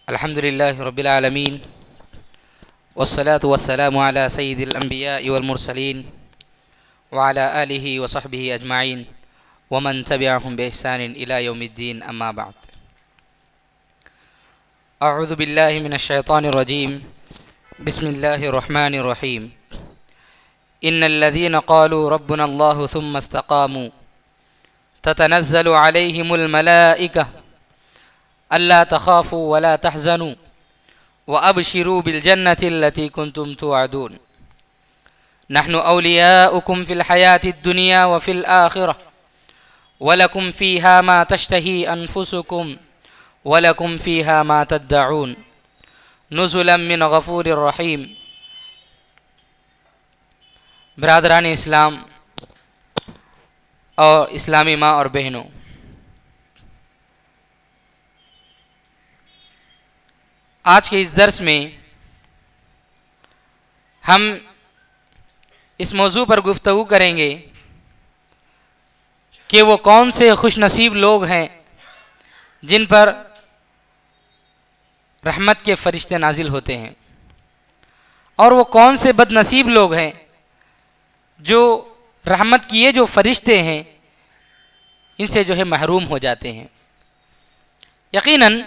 الحمد لله رب العالمين والصلاة والسلام على سيد الأنبياء والمرسلين وعلى آله وصحبه أجمعين ومن تبعهم بإحسان إلى يوم الدين أما بعد. أعوذ بالله من الشيطان الرجيم. بسم الله الرحمن الرحيم. إن الذين قالوا ربنا الله ثم استقاموا تتنزل عليهم الملائكة ألا تخافوا ولا تحزنوا وأبشروا بالجنة التي كنتم توعدون نحن أولياؤكم في الحياة الدنيا وفي الآخرة ولكم فيها ما تشتهي أنفسكم ولكم فيها ما تدعون نزلا من غفور رحيم. برادران اسلام اور اسلامی ماں اور بہنوں، آج کے اس درس میں ہم اس موضوع پر گفتگو کریں گے کہ وہ کون سے خوش نصیب لوگ ہیں جن پر رحمت کے فرشتے نازل ہوتے ہیں، اور وہ کون سے بد نصیب لوگ ہیں جو رحمت کی یہ جو فرشتے ہیں ان سے جو ہے محروم ہو جاتے ہیں. یقیناً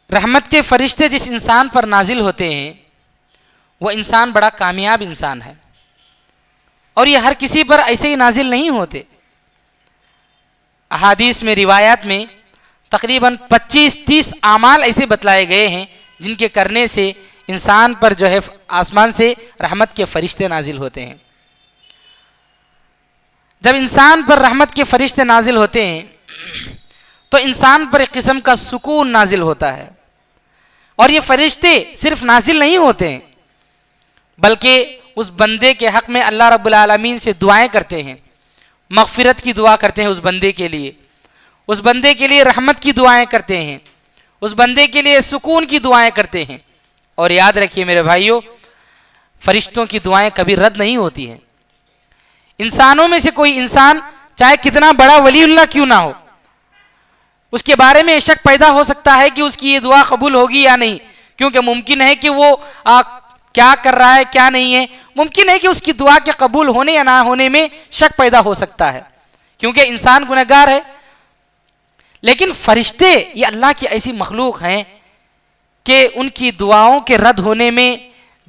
رحمت کے فرشتے جس انسان پر نازل ہوتے ہیں وہ انسان بڑا کامیاب انسان ہے، اور یہ ہر کسی پر ایسے ہی نازل نہیں ہوتے. احادیث میں، روایات میں تقریباً 25-30 اعمال ایسے بتلائے گئے ہیں جن کے کرنے سے انسان پر جو ہے آسمان سے رحمت کے فرشتے نازل ہوتے ہیں. جب انسان پر رحمت کے فرشتے نازل ہوتے ہیں تو انسان پر ایک قسم کا سکون نازل ہوتا ہے، اور یہ فرشتے صرف نازل نہیں ہوتے ہیں بلکہ اس بندے کے حق میں اللہ رب العالمین سے دعائیں کرتے ہیں، مغفرت کی دعا کرتے ہیں، اس بندے کے لیے رحمت کی دعائیں کرتے ہیں، اس بندے کے لیے سکون کی دعائیں کرتے ہیں. اور یاد رکھیے میرے بھائیوں، فرشتوں کی دعائیں کبھی رد نہیں ہوتی ہیں. انسانوں میں سے کوئی انسان چاہے کتنا بڑا ولی اللہ کیوں نہ ہو، اس کے بارے میں شک پیدا ہو سکتا ہے کہ اس کی یہ دعا قبول ہوگی یا نہیں، کیونکہ ممکن ہے کہ وہ کیا کر رہا ہے کیا نہیں ہے، ممکن ہے کہ اس کی دعا کے قبول ہونے یا نہ ہونے میں شک پیدا ہو سکتا ہے، کیونکہ انسان گنہگار ہے. لیکن فرشتے یہ اللہ کی ایسی مخلوق ہیں کہ ان کی دعاؤں کے رد ہونے میں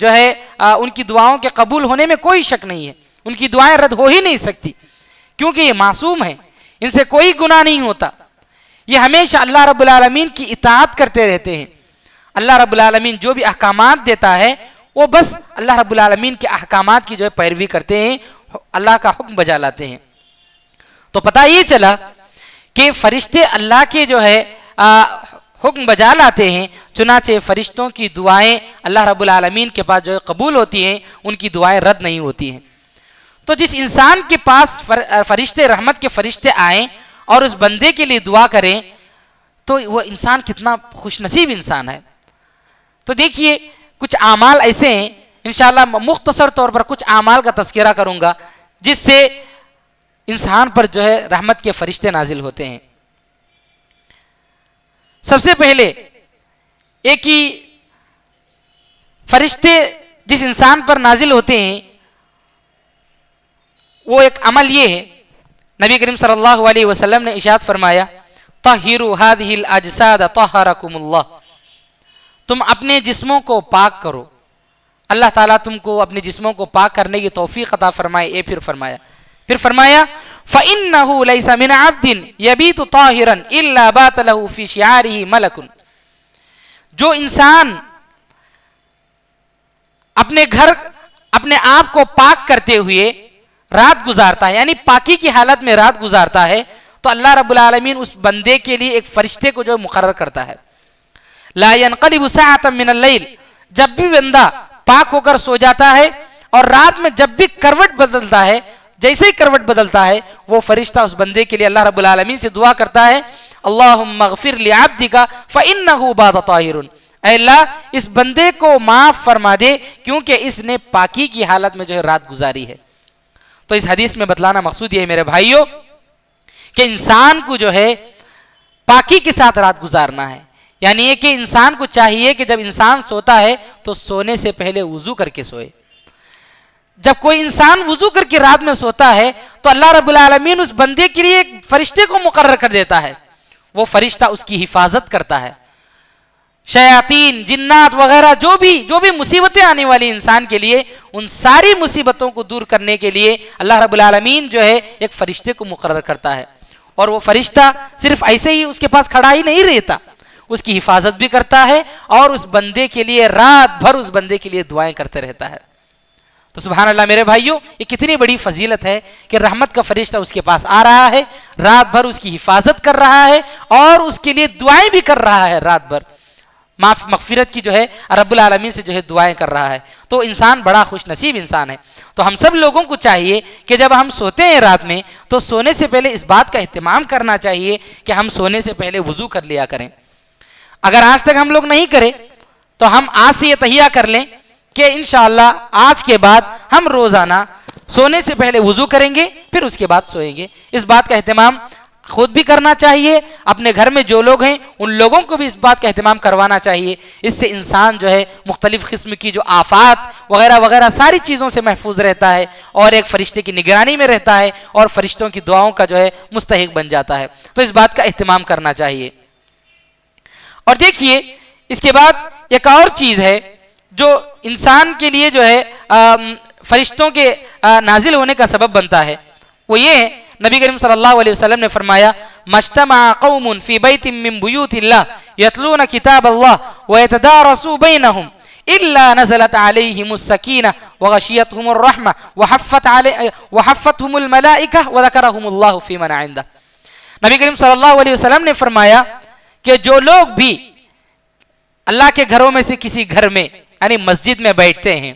جو ہے ان کی دعاؤں کے قبول ہونے میں کوئی شک نہیں ہے. ان کی دعائیں رد ہو ہی نہیں سکتی، کیونکہ یہ معصوم ہیں، ان سے کوئی گناہ نہیں ہوتا. یہ ہمیشہ اللہ رب العالمین کی اطاعت کرتے رہتے ہیں. اللہ رب العالمین جو بھی احکامات دیتا ہے وہ بس اللہ رب العالمین کے احکامات کی جو ہے پیروی کرتے ہیں، اللہ کا حکم بجا لاتے ہیں. تو پتہ یہ چلا کہ فرشتے اللہ کے جو ہے حکم بجا لاتے ہیں، چنانچہ فرشتوں کی دعائیں اللہ رب العالمین کے پاس جو ہے قبول ہوتی ہیں، ان کی دعائیں رد نہیں ہوتی ہیں. تو جس انسان کے پاس فرشتے رحمت کے فرشتے آئیں اور اس بندے کے لیے دعا کریں تو وہ انسان کتنا خوش نصیب انسان ہے. تو دیکھیے کچھ اعمال ایسے ہیں، انشاءاللہ مختصر طور پر کچھ اعمال کا تذکرہ کروں گا جس سے انسان پر جو ہے رحمت کے فرشتے نازل ہوتے ہیں. سب سے پہلے ایک ہی فرشتے جس انسان پر نازل ہوتے ہیں وہ ایک عمل یہ ہے، نبی کریم صلی اللہ علیہ وسلم نے ارشاد فرمایا طہروا هذه الاجساد طہرکم اللہ، تم اپنے جسموں کو پاک کرو، اللہ تعالیٰ تم کو اپنے جسموں کو پاک کرنے کی توفیق عطا فرمائے. پھر فرمایا فَإِنَّهُ لَيْسَ مِنْ عَبْدٍ يَبِيتُ طَاهِرًا إِلَّا بَاتَ لَهُ فِي شِعَارِهِ مَلَكٌ، جو انسان اپنے گھر اپنے آپ کو پاک کرتے ہوئے رات گزارتا ہے، یعنی پاکی کی حالت میں رات گزارتا ہے، تو اللہ رب العالمین اس بندے کے لیے ایک فرشتے کو جو مقرر کرتا ہے. لا ينقلب ساعة من الليل، جب بھی بندہ پاک ہو کر سو جاتا ہے اور رات میں جب بھی کروٹ بدلتا ہے، جیسے ہی کروٹ بدلتا ہے وہ فرشتہ اس بندے کے لیے اللہ رب العالمین سے دعا کرتا ہے اللہم اغفر لعبدک فإنہ بات طاہر، اے اللہ اس بندے کو معاف فرما دے کیونکہ اس نے پاکی کی حالت میں جو ہے رات گزاری ہے. تو اس حدیث میں بتلانا مقصود یہ ہے میرے بھائیوں کہ انسان کو جو ہے پاکی کے ساتھ رات گزارنا ہے. یعنی یہ کہ انسان کو چاہیے کہ جب انسان سوتا ہے تو سونے سے پہلے وضو کر کے سوئے. جب کوئی انسان وضو کر کے رات میں سوتا ہے تو اللہ رب العالمین اس بندے کے لیے ایک فرشتے کو مقرر کر دیتا ہے. وہ فرشتہ اس کی حفاظت کرتا ہے. شیاطین، جنات وغیرہ جو بھی مصیبتیں آنے والی انسان کے لیے، ان ساری مصیبتوں کو دور کرنے کے لیے اللہ رب العالمین جو ہے ایک فرشتے کو مقرر کرتا ہے. اور وہ فرشتہ صرف ایسے ہی اس کے پاس کھڑا ہی نہیں رہتا، اس کی حفاظت بھی کرتا ہے اور اس بندے کے لیے رات بھر اس بندے کے لیے دعائیں کرتے رہتا ہے. تو سبحان اللہ میرے بھائیوں، یہ کتنی بڑی فضیلت ہے کہ رحمت کا فرشتہ اس کے پاس آ رہا ہے، رات بھر اس کی حفاظت کر رہا ہے اور اس کے لیے دعائیں بھی کر رہا ہے. رات بھر مغفرت کی جو ہے رب العالمین سے جو ہے دعائیں کر رہا ہے. تو انسان بڑا خوش نصیب انسان ہے. تو ہم سب لوگوں کو چاہیے کہ جب ہم سوتے ہیں رات میں تو سونے سے پہلے اس بات کا اہتمام کرنا چاہیے کہ ہم سونے سے پہلے وضو کر لیا کریں. اگر آج تک ہم لوگ نہیں کریں تو ہم آج سے یہ تہیہ کر لیں کہ انشاءاللہ آج کے بعد ہم روزانہ سونے سے پہلے وضو کریں گے، پھر اس کے بعد سوئیں گے. اس بات کا اہتمام خود بھی کرنا چاہیے، اپنے گھر میں جو لوگ ہیں ان لوگوں کو بھی اس بات کا اہتمام کروانا چاہیے. اس سے انسان جو ہے مختلف قسم کی جو آفات وغیرہ وغیرہ ساری چیزوں سے محفوظ رہتا ہے اور ایک فرشتے کی نگرانی میں رہتا ہے اور فرشتوں کی دعاؤں کا جو ہے مستحق بن جاتا ہے. تو اس بات کا اہتمام کرنا چاہیے. اور دیکھیے اس کے بعد ایک اور چیز ہے جو انسان کے لیے جو ہے فرشتوں کے نازل ہونے کا سبب بنتا ہے. وہ یہ ہے، نبی کریم صلی اللہ علیہ وسلم نے فرمایا مجتمع قوم فی بیت من بیوت اللہ یتلون کتاب اللہ ویتدارسوا بینہم الا نزلت علیہم السکینہ وغشیتہم الرحمہ وحفتہم الملائکہ وذکرہم اللہ فی من عندہ. نبی کریم صلی اللہ علیہ وسلم نے فرمایا کہ جو لوگ بھی اللہ کے گھروں میں سے کسی گھر میں یعنی مسجد میں بیٹھتے ہیں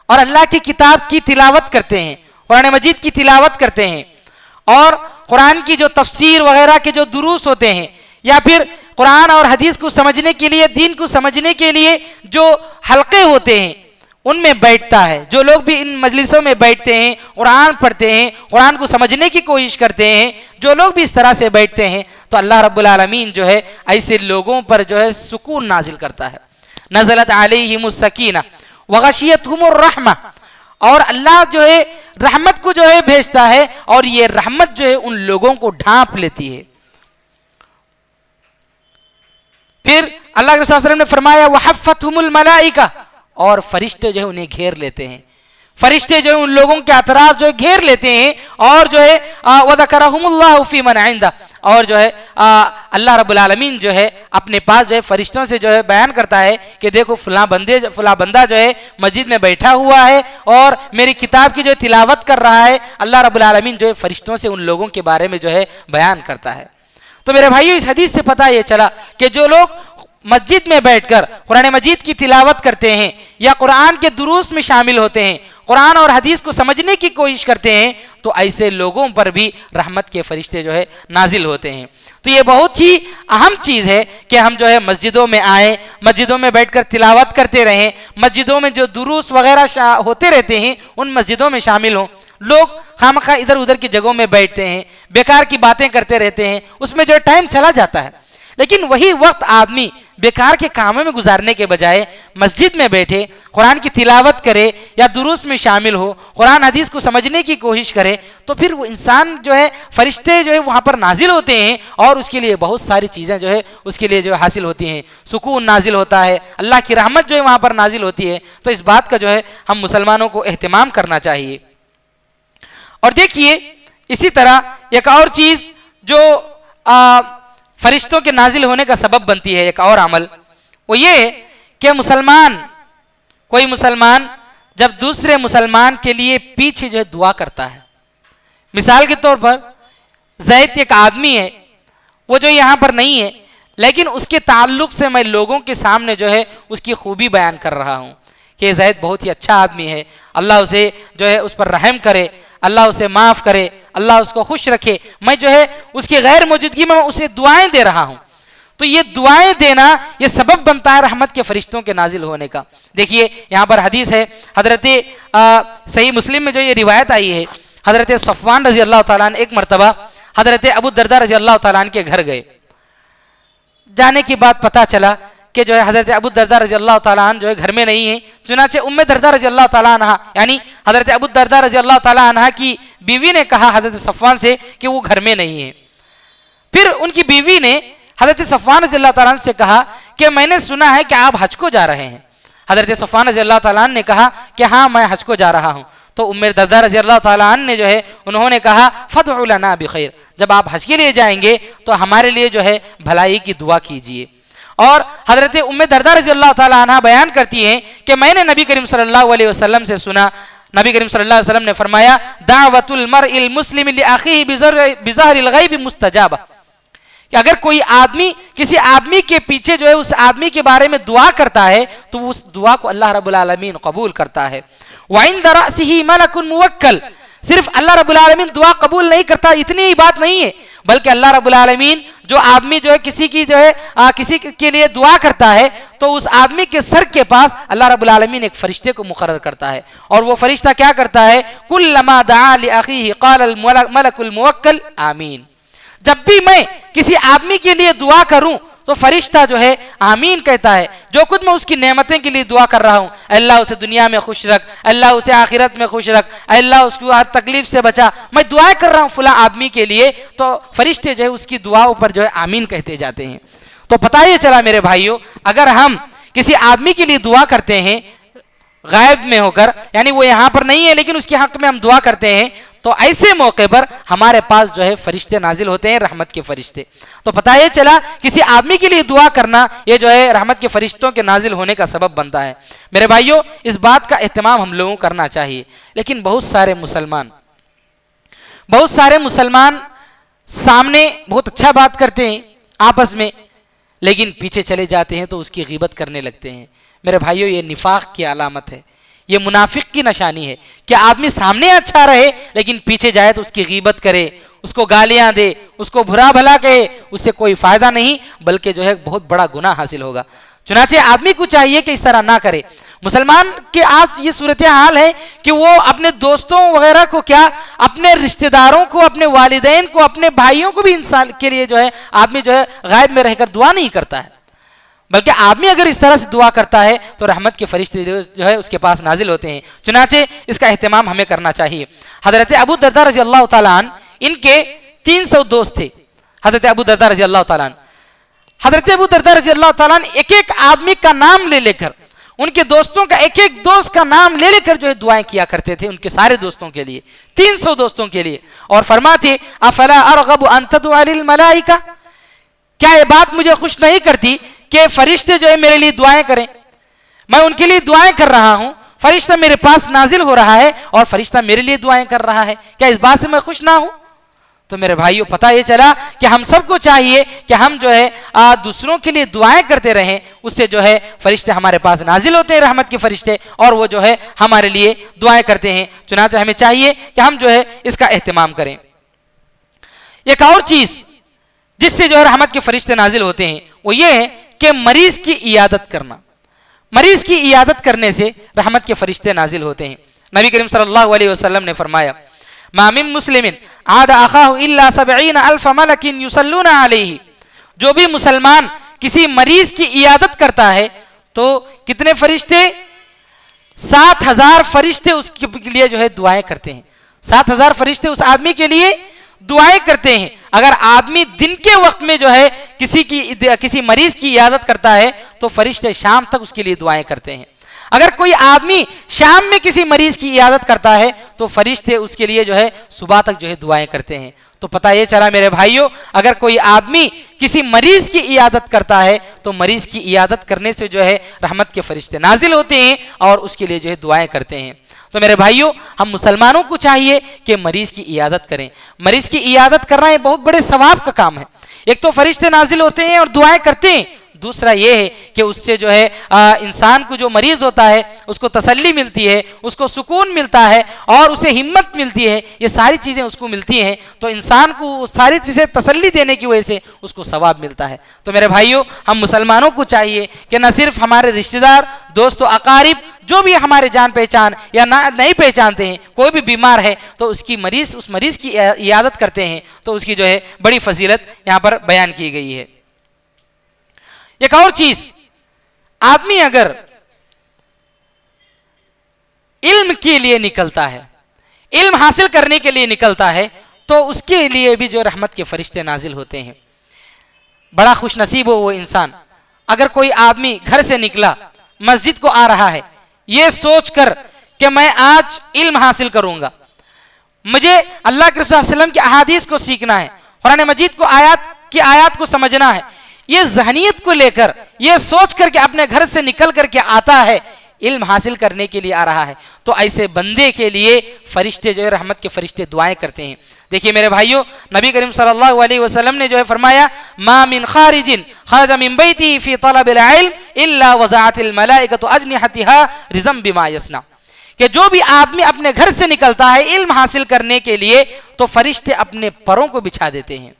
اور اللہ کی کتاب کی تلاوت کرتے ہیں، قرآن مجید کی تلاوت کرتے ہیں اور قرآن کی جو تفسیر وغیرہ کے جو دروس ہوتے ہیں یا پھر قرآن اور حدیث کو سمجھنے کے لیے، دین کو سمجھنے کے لیے جو حلقے ہوتے ہیں ان میں بیٹھتا ہے، جو لوگ بھی ان مجلسوں میں بیٹھتے ہیں، قرآن پڑھتے ہیں، قرآن کو سمجھنے کی کوشش کرتے ہیں، جو لوگ بھی اس طرح سے بیٹھتے ہیں تو اللہ رب العالمین جو ہے ایسے لوگوں پر جو ہے سکون نازل کرتا ہے. نزلت علیہم السکینہ وغشیتہم الرحمہ، اور اللہ جو ہے رحمت کو جو ہے بھیجتا ہے اور یہ رحمت جو ہے ان لوگوں کو ڈھانپ لیتی ہے. پھر اللہ کے رسول صلی اللہ علیہ وسلم نے فرمایا وحفتہم الملائکہ، اور فرشتے جو ہے انہیں گھیر لیتے ہیں. فرشتے جو ہے ان لوگوں کے اطراف جو ہے گھیر لیتے ہیں اور جو ہے وذکرہم اللہ فی من عندہ، اور جو ہے اللہ رب العالمین جو ہے اپنے پاس جو ہے فرشتوں سے جو ہے بیان کرتا ہے کہ دیکھو فلاں بندہ جو ہے مسجد میں بیٹھا ہوا ہے اور میری کتاب کی جو ہے تلاوت کر رہا ہے. اللہ رب العالمین جو ہے فرشتوں سے ان لوگوں کے بارے میں جو ہے بیان کرتا ہے. تو میرے بھائیو اس حدیث سے پتہ یہ چلا کہ جو لوگ مسجد میں بیٹھ کر قرآن مجید کی تلاوت کرتے ہیں یا قرآن کے دروس میں شامل ہوتے ہیں، قرآن اور حدیث کو سمجھنے کی کوشش کرتے ہیں، تو ایسے لوگوں پر بھی رحمت کے فرشتے جو ہے نازل ہوتے ہیں. تو یہ بہت ہی اہم چیز ہے کہ ہم جو ہے مسجدوں میں آئیں، مسجدوں میں بیٹھ کر تلاوت کرتے رہیں، مسجدوں میں جو دروس وغیرہ ہوتے رہتے ہیں ان مسجدوں میں شامل ہوں. لوگ خامخواہ ادھر ادھر کی جگہوں میں بیٹھتے ہیں، بیکار کی باتیں کرتے رہتے ہیں، اس میں جو ٹائم چلا جاتا ہے. لیکن وہی وقت آدمی بیکار کے کاموں میں گزارنے کے بجائے مسجد میں بیٹھے قرآن کی تلاوت کرے یا دروس میں شامل ہو، قرآن حدیث کو سمجھنے کی کوشش کرے، تو پھر وہ انسان جو ہے فرشتے جو ہے وہاں پر نازل ہوتے ہیں اور اس کے لیے بہت ساری چیزیں جو ہے اس کے لیے جو ہے حاصل ہوتی ہیں. سکون نازل ہوتا ہے، اللہ کی رحمت جو ہے وہاں پر نازل ہوتی ہے. تو اس بات کا جو ہے ہم مسلمانوں کو اہتمام کرنا چاہیے. اور دیکھیے اسی طرح ایک اور چیز جو فرشتوں کے نازل ہونے کا سبب بنتی ہے، ایک اور عمل، وہ یہ کہ کوئی مسلمان جب دوسرے مسلمان کے لیے پیچھے جو ہے دعا کرتا ہے. مثال کے طور پر زید ایک آدمی ہے، وہ جو یہاں پر نہیں ہے لیکن اس کے تعلق سے میں لوگوں کے سامنے جو ہے اس کی خوبی بیان کر رہا ہوں کہ زید بہت ہی اچھا آدمی ہے، اللہ اسے جو ہے اس پر رحم کرے، اللہ اسے معاف کرے، اللہ اس کو خوش رکھے. میں جو ہے اس کی غیر موجودگی میں اسے دعائیں دے رہا ہوں. تو یہ دعائیں دینا یہ سبب بنتا ہے رحمت کے فرشتوں کے نازل ہونے کا. دیکھیے یہاں پر حدیث ہے، حضرت صحیح مسلم میں جو یہ روایت آئی ہے، حضرت صفوان رضی اللہ تعالیٰ عنہ ایک مرتبہ حضرت ابو الدرداء رضی اللہ تعالیٰ عنہ کے گھر گئے جانے کے بعد پتہ چلا کہ جو ہے حضرت ابو الدرداء رضی اللہ تعالیٰ عنہ جو ہے گھر میں نہیں ہیں. چنانچہ ام درداء رضی اللہ تعالیٰ عنہ یعنی حضرت ابو الدرداء رضی اللہ تعالیٰ عنہ کی بیوی نے کہا حضرت صفوان سے کہ وہ گھر میں نہیں ہیں. پھر ان کی بیوی نے حضرت صفوان رضی اللہ تعالیٰ عنہ سے کہا کہ میں نے سنا ہے کہ آپ حج کو جا رہے ہیں. حضرت صفوان رضی اللہ تعالیٰ عنہ نے کہا کہ ہاں میں حج کو جا رہا ہوں. تو ام درداء رضی اللہ تعالیٰ عنہ نے جو ہے انہوں نے کہا فادعوا لنا بخیر، جب آپ حج کے لیے جائیں گے تو ہمارے لیے جو ہے بھلائی کی دعا کیجیے. اور حضرت ام درداء رضی اللہ تعالیٰ عنہ بیان کرتی ہیں کہ میں نے نبی کریم صلی اللہ علیہ وسلم سے سنا، نبی کریم صلی اللہ علیہ وسلم نے فرمایا دعوت المرء المسلم لاخیہ بظہر الغیب مستجابہ، کہ اگر کوئی آدمی کسی آدمی کے پیچھے جو ہے اس آدمی کے بارے میں دعا کرتا ہے تو اس دعا کو اللہ رب العالمین قبول کرتا ہے. وعند رأسہ ملک موکل، صرف اللہ رب العالمین دعا قبول نہیں کرتا اتنی ہی بات نہیں ہے، بلکہ اللہ رب العالمین جو آدمی جو ہے کسی کی جو ہے کسی کے لیے دعا کرتا ہے تو اس آدمی کے سر کے پاس اللہ رب العالمین ایک فرشتے کو مقرر کرتا ہے، اور وہ فرشتہ کیا کرتا ہے کلما دعا لاخیہ قال الملک الموکل آمین. جب بھی میں کسی آدمی کے لیے دعا کروں تو فرشتہ جو ہے آمین کہتا ہے. جو کچھ میں اس کی نعمتیں کے لیے دعا کر رہا ہوں، اللہ اسے دنیا میں خوش رکھ، اللہ اسے آخرت میں خوش رکھ، اللہ اس کو ہر تکلیف سے بچا، میں دعائیں کر رہا ہوں فلاں آدمی کے لیے، تو فرشتے جو ہے اس کی دعاؤں پر جو ہے آمین کہتے جاتے ہیں. تو پتہ یہ چلا میرے بھائیوں، اگر ہم کسی آدمی کے لیے دعا کرتے ہیں غائب میں ہو کر، یعنی وہ یہاں پر نہیں ہے لیکن اس کے حق میں ہم دعا کرتے ہیں، تو ایسے موقع پر ہمارے پاس جو ہے فرشتے نازل ہوتے ہیں، رحمت کے فرشتے. تو پتہ یہ چلا کسی آدمی کے لیے دعا کرنا یہ جو ہے رحمت کے فرشتوں کے نازل ہونے کا سبب بنتا ہے. میرے بھائیوں اس بات کا اہتمام ہم لوگوں کو کرنا چاہیے، لیکن بہت سارے مسلمان سامنے بہت اچھا بات کرتے ہیں آپس میں، لیکن پیچھے چلے جاتے ہیں تو اس کی غیبت کرنے لگتے ہیں. میرے بھائیوں یہ نفاق کی علامت ہے، یہ منافق کی نشانی ہے کہ آدمی سامنے اچھا رہے لیکن پیچھے جائے تو اس کی غیبت کرے، اس کو گالیاں دے، اس کو برا بھلا کہے، اس سے کوئی فائدہ نہیں بلکہ جو ہے بہت بڑا گناہ حاصل ہوگا. چنانچہ آدمی کو چاہیے کہ اس طرح نہ کرے. مسلمان کے آج یہ صورتحال ہے کہ وہ اپنے دوستوں وغیرہ کو کیا، اپنے رشتہ داروں کو، اپنے والدین کو، اپنے بھائیوں کو بھی انسان کے لیے جو ہے آدمی جو ہے غائب میں رہ کر دعا نہیں کرتا ہے، بلکہ آدمی اگر اس طرح سے دعا کرتا ہے تو رحمت کے فرشتے جو ہے اس کے پاس نازل ہوتے ہیں. چنانچہ اس کا اہتمام ہمیں کرنا چاہیے. حضرت ابو الدرداء رضی اللہ تعالیٰ عنہ ان کے 300 دوست تھے. حضرت ابو الدرداء رضی اللہ تعالیٰ عنہ حضرت ابو الدرداء رضی اللہ تعالیٰ عنہ ایک ایک آدمی کا نام لے لے کر، ان کے دوستوں کا ایک ایک دوست کا نام لے لے کر جو ہے دعائیں کیا کرتے تھے ان کے سارے دوستوں کے لیے، 300 دوستوں کے لیے. اور فرماتے افلا ارغب ان تدعو للملائکہ، کیا یہ بات مجھے خوش نہیں کرتی کہ فرشتے جو ہے میرے لیے دعائیں کریں، میں ان کے لیے دعائیں کر رہا ہوں، فرشتہ میرے پاس نازل ہو رہا ہے اور فرشتہ میرے لیے دعائیں کر رہا ہے، کیا اس بات سے میں خوش نہ ہوں؟ تو میرے بھائیوں پتہ یہ چلا کہ ہم سب کو چاہیے کہ ہم جو ہے دوسروں کے لیے دعائیں کرتے رہیں، اس سے جو ہے فرشتے ہمارے پاس نازل ہوتے ہیں رحمت کے فرشتے، اور وہ جو ہے ہمارے لیے دعائیں کرتے ہیں. چنانچہ ہمیں چاہیے کہ ہم جو ہے اس کا اہتمام کریں. ایک اور چیز جس سے جو ہے رحمت کے فرشتے نازل ہوتے ہیں وہ یہ ہے کہ مریض کی عیادت کرنا. مریض کی عیادت کرنے سے رحمت کے فرشتے نازل ہوتے ہیں. نبی کریم صلی اللہ علیہ وسلم نے فرمایا ما من مسلم عاد اخاہ الا 70,000 ملک یصلون علیہ، جو بھی مسلمان کسی مریض کی عیادت کرتا ہے تو کتنے فرشتے؟ 7,000 فرشتے اس کے لیے جو ہے دعائیں کرتے ہیں. 7,000 فرشتے اس آدمی کے لیے دعائیں کرتے ہیں. اگر آدمی دن کے وقت میں جو ہے کسی مریض کی عیادت کرتا ہے تو فرشتے شام تک اس کے لیے دعائیں کرتے ہیں. اگر کوئی آدمی شام میں کسی مریض کی عیادت کرتا ہے تو فرشتے اس کے لیے جو ہے صبح تک جو ہے دعائیں کرتے ہیں. تو پتہ یہ چلا میرے بھائیوں، اگر کوئی آدمی کسی مریض کی عیادت کرتا ہے تو مریض کی عیادت کرنے سے جو ہے رحمت کے فرشتے نازل ہوتے ہیں اور اس کے لیے جو ہے دعائیں کرتے ہیں. تو میرے بھائیوں ہم مسلمانوں کو چاہیے کہ مریض کی عیادت کریں. مریض کی عیادت کرنا یہ بہت بڑے ثواب کا کام ہے. ایک تو فرشتے نازل ہوتے ہیں اور دعائیں کرتے ہیں، دوسرا یہ ہے کہ اس سے جو ہے انسان کو جو مریض ہوتا ہے اس کو تسلی ملتی ہے، اس کو سکون ملتا ہے اور اسے ہمت ملتی ہے. یہ ساری چیزیں اس کو ملتی ہیں تو انسان کو ساری چیزیں تسلی دینے کی وجہ سے اس کو ثواب ملتا ہے. تو میرے بھائیوں ہم مسلمانوں کو چاہیے کہ نہ صرف ہمارے رشتہ دار، دوست و اقارب جو بھی ہمارے جان پہچان یا نہیں پہچانتے ہیں، کوئی بھی بیمار ہے تو اس مریض کی عیادت کرتے ہیں تو اس کی جو ہے بڑی فضیلت یہاں پر بیان کی گئی ہے. ایک اور چیز، آدمی اگر علم کے لیے نکلتا ہے، علم حاصل کرنے کے لیے نکلتا ہے، تو اس کے لیے بھی جو رحمت کے فرشتے نازل ہوتے ہیں۔ بڑا خوش نصیب ہو وہ انسان، اگر کوئی آدمی گھر سے نکلا مسجد کو آ رہا ہے یہ سوچ کر کہ میں آج علم حاصل کروں گا، مجھے اللہ کے رسول صلی اللہ علیہ وسلم کی احادیث کو سیکھنا ہے، قرآن مجید کو آیات کو سمجھنا ہے، یہ ذہنیت کو لے کر یہ سوچ کر کہ اپنے گھر سے نکل کر کے آتا ہے، علم حاصل کرنے کے لیے آ رہا ہے، تو ایسے بندے کے لیے فرشتے جو ہے رحمت کے فرشتے دعائیں کرتے ہیں۔ دیکھیے میرے بھائیوں، نبی کریم صلی اللہ علیہ وسلم نے جو ہے فرمایا، ما من خارج خرج من بیتی فی طلب العلم الا وضعت الملائکۃ اجنحتها رزقا بما یصنع، کہ جو بھی آدمی اپنے گھر سے نکلتا ہے علم حاصل کرنے کے لیے تو فرشتے اپنے پروں کو بچھا دیتے ہیں،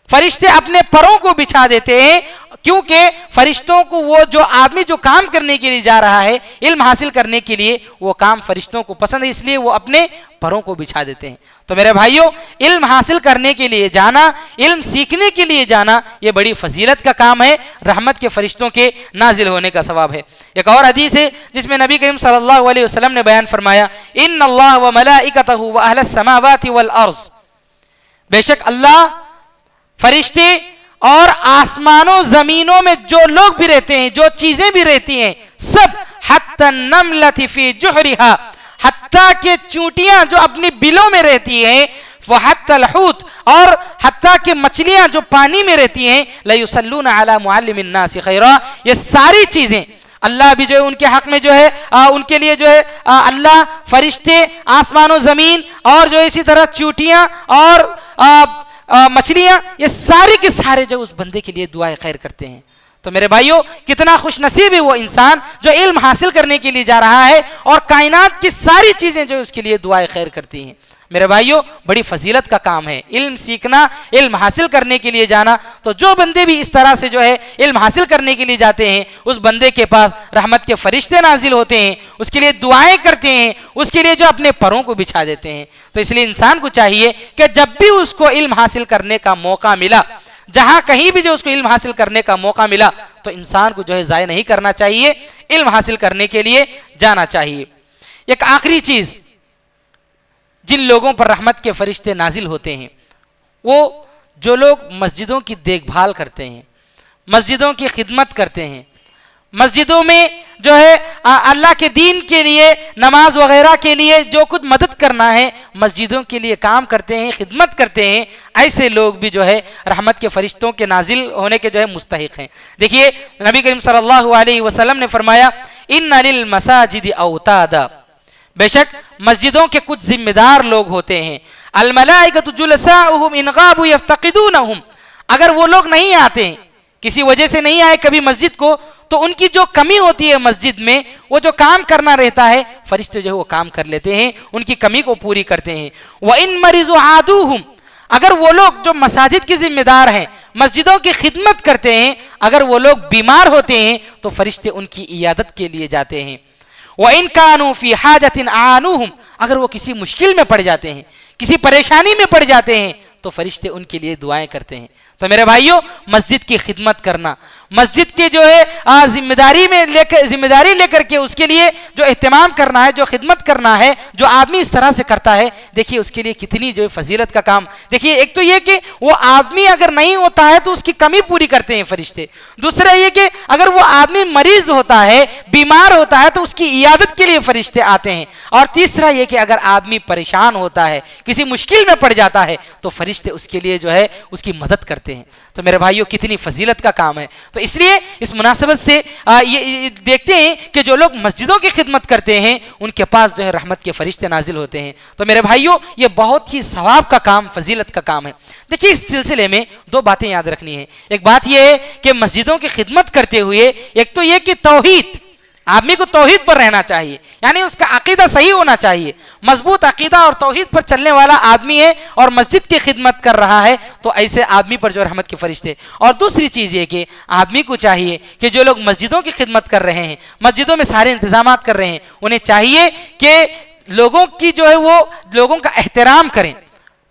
فرشتے اپنے پروں کو بچھا دیتے ہیں، کیونکہ فرشتوں کو وہ جو آدمی جو کام کرنے کے لیے جا رہا ہے علم حاصل کرنے کے لیے، وہ کام فرشتوں کو پسند ہے، اس لیے وہ اپنے پروں کو بچھا دیتے ہیں۔ تو میرے بھائیوں، علم حاصل کرنے کے لیے جانا، علم سیکھنے کے لیے جانا، یہ بڑی فضیلت کا کام ہے، رحمت کے فرشتوں کے نازل ہونے کا ثواب ہے۔ ایک اور حدیث ہے جس میں نبی کریم صلی اللہ علیہ وسلم نے بیان فرمایا، ان اللہ وملائکتہ واہل السماوات والارض، بے شک اللہ، فرشتے اور آسمانوں زمینوں میں جو لوگ بھی رہتے ہیں، جو چیزیں بھی رہتی ہیں، سب حتی النملۃ فی جحرہا، حتیٰ کہ چونٹیاں جو اپنی بلوں میں رہتی ہیں، وہ حتی الحوت، اور حتیٰ کہ مچھلیاں جو پانی میں رہتی ہیں، لیصلون علی معلم الناس خیرا، یہ ساری چیزیں اللہ بھی جو ہے ان کے حق میں جو ہے ان کے لیے جو ہے اللہ، فرشتے، آسمان و زمین، اور جو اسی طرح چونٹیاں اور مچھلیاں، یہ سارے کے سارے جو اس بندے کے لیے دعائیں خیر کرتے ہیں۔ تو میرے بھائیوں، کتنا خوش نصیب ہے وہ انسان جو علم حاصل کرنے کے لیے جا رہا ہے اور کائنات کی ساری چیزیں جو اس کے لیے دعائیں خیر کرتی ہیں۔ میرے بھائیوں، بڑی فضیلت کا کام ہے علم سیکھنا، علم حاصل کرنے کے لیے جانا۔ تو جو بندے بھی اس طرح سے جو ہے علم حاصل کرنے کے لیے جاتے ہیں، اس بندے کے پاس رحمت کے فرشتے نازل ہوتے ہیں، اس کے لیے دعائیں کرتے ہیں، اس کے لیے جو اپنے پروں کو بچھا دیتے ہیں۔ تو اس لیے انسان کو چاہیے کہ جب بھی اس کو علم حاصل کرنے کا موقع ملا، جہاں کہیں بھی جو اس کو علم حاصل کرنے کا موقع ملا، تو انسان کو جو ہے ضائع نہیں کرنا چاہیے، علم حاصل کرنے کے لیے جانا چاہیے۔ ایک آخری چیز، جن لوگوں پر رحمت کے فرشتے نازل ہوتے ہیں، وہ جو لوگ مسجدوں کی دیکھ بھال کرتے ہیں، مسجدوں کی خدمت کرتے ہیں، مسجدوں میں جو ہے اللہ کے دین کے لیے، نماز وغیرہ کے لیے جو کچھ مدد کرنا ہے، مسجدوں کے لیے کام کرتے ہیں، خدمت کرتے ہیں، ایسے لوگ بھی جو ہے رحمت کے فرشتوں کے نازل ہونے کے جو ہے مستحق ہیں۔ دیکھیے نبی کریم صلی اللہ علیہ وسلم نے فرمایا، ان للمساجد اوتادا، بے شک مسجدوں کے کچھ ذمہ دار لوگ ہوتے ہیں، الملائکۃ جلساؤہم ان غابوا یفتقدونہم، اگر وہ لوگ نہیں آتے، کسی وجہ سے نہیں آئے کبھی مسجد کو، تو ان کی جو کمی ہوتی ہے مسجد میں، وہ جو کام کرنا رہتا ہے، فرشتے جو ہے وہ کام کر لیتے ہیں، ان کی کمی کو پوری کرتے ہیں۔ وَإِن مَرِضُوا عَادُوهُمْ، اگر وہ لوگ جو مساجد کے ذمہ دار ہیں، مسجدوں کی خدمت کرتے ہیں، اگر وہ لوگ بیمار ہوتے ہیں تو فرشتے ان کی عیادت کے لیے جاتے ہیں۔ وَإِن كَانُوا فِي حَاجَةٍ أَعَانُوهُمْ، اگر وہ کسی مشکل میں پڑ جاتے ہیں، کسی پریشانی میں پڑ جاتے ہیں، تو فرشتے ان کے لیے دعائیں کرتے ہیں۔ تو میرے بھائیوں، مسجد کی خدمت کرنا، مسجد کے جو ہے ذمہ داری لے کر کے اس کے لیے جو اہتمام کرنا ہے، جو خدمت کرنا ہے، جو آدمی اس طرح سے کرتا ہے، دیکھیے اس کے لیے کتنی جو ہے فضیلت کا کام۔ دیکھیے ایک تو یہ کہ وہ آدمی اگر نہیں ہوتا ہے تو اس کی کمی پوری کرتے ہیں فرشتے، دوسرا یہ کہ اگر وہ آدمی مریض ہوتا ہے، بیمار ہوتا ہے، تو اس کی عیادت کے لیے فرشتے آتے ہیں، اور تیسرا یہ کہ اگر آدمی پریشان ہوتا ہے، کسی مشکل میں پڑ جاتا ہے، تو فرشتے اس کے لیے جو ہے اس کی مدد کرتے ہیں۔ تو میرے بھائیوں، کتنی فضیلت کا کام ہے۔ تو اس لیے اس مناسبت سے یہ دیکھتے ہیں کہ جو لوگ مسجدوں کی خدمت کرتے ہیں ان کے پاس جو ہے رحمت کے فرشتے نازل ہوتے ہیں۔ تو میرے بھائیوں، یہ بہت ہی ثواب کا کام، فضیلت کا کام ہے۔ دیکھیے اس سلسلے میں دو باتیں یاد رکھنی ہیں۔ ایک بات یہ ہے کہ مسجدوں کی خدمت کرتے ہوئے ایک تو یہ کہ توحید، آدمی کو توحید پر رہنا چاہیے، یعنی اس کا عقیدہ صحیح ہونا چاہیے، مضبوط عقیدہ اور توحید پر چلنے والا آدمی ہے اور مسجد کی خدمت کر رہا ہے، تو ایسے آدمی پر جو رحمت کے فرشتے۔ اور دوسری چیز یہ کہ آدمی کو چاہیے کہ جو لوگ مسجدوں کی خدمت کر رہے ہیں، مسجدوں میں سارے انتظامات کر رہے ہیں، انہیں چاہیے کہ لوگوں کی جو ہے وہ لوگوں کا احترام کریں،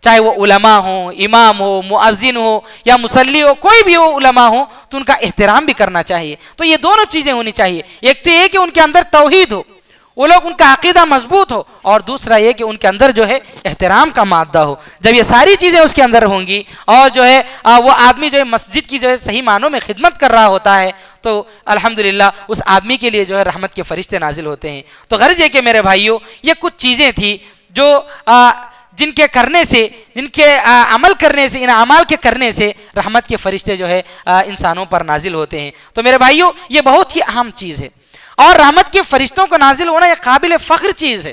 چاہے وہ علماء ہوں، امام ہو، مؤذن ہو یا مصلی ہو، کوئی بھی ہو علماء ہو تو ان کا احترام بھی کرنا چاہیے. تو یہ دونوں چیزیں ہونی چاہیے. ایک تو یہ کہ ان کے اندر توحید ہو، وہ لوگ ان کا عقیدہ مضبوط ہو، اور دوسرا یہ کہ ان کے اندر جو ہے احترام کا مادہ ہو. جب یہ ساری چیزیں اس کے اندر ہوں گی اور جو ہے وہ آدمی جو ہے مسجد کی جو ہے صحیح معنوں میں خدمت کر رہا ہوتا ہے تو الحمدللہ اس آدمی کے لیے جو ہے رحمت کے فرشتے نازل ہوتے ہیں. تو غرض یہ کہ میرے بھائیوں یہ کچھ چیزیں تھیں جو جن کے کرنے سے، جن کے عمل کرنے سے، ان اعمال کے کرنے سے رحمت کے فرشتے جو ہے انسانوں پر نازل ہوتے ہیں. تو میرے بھائیوں یہ بہت ہی اہم چیز ہے، اور رحمت کے فرشتوں کو نازل ہونا یہ قابل فخر چیز ہے.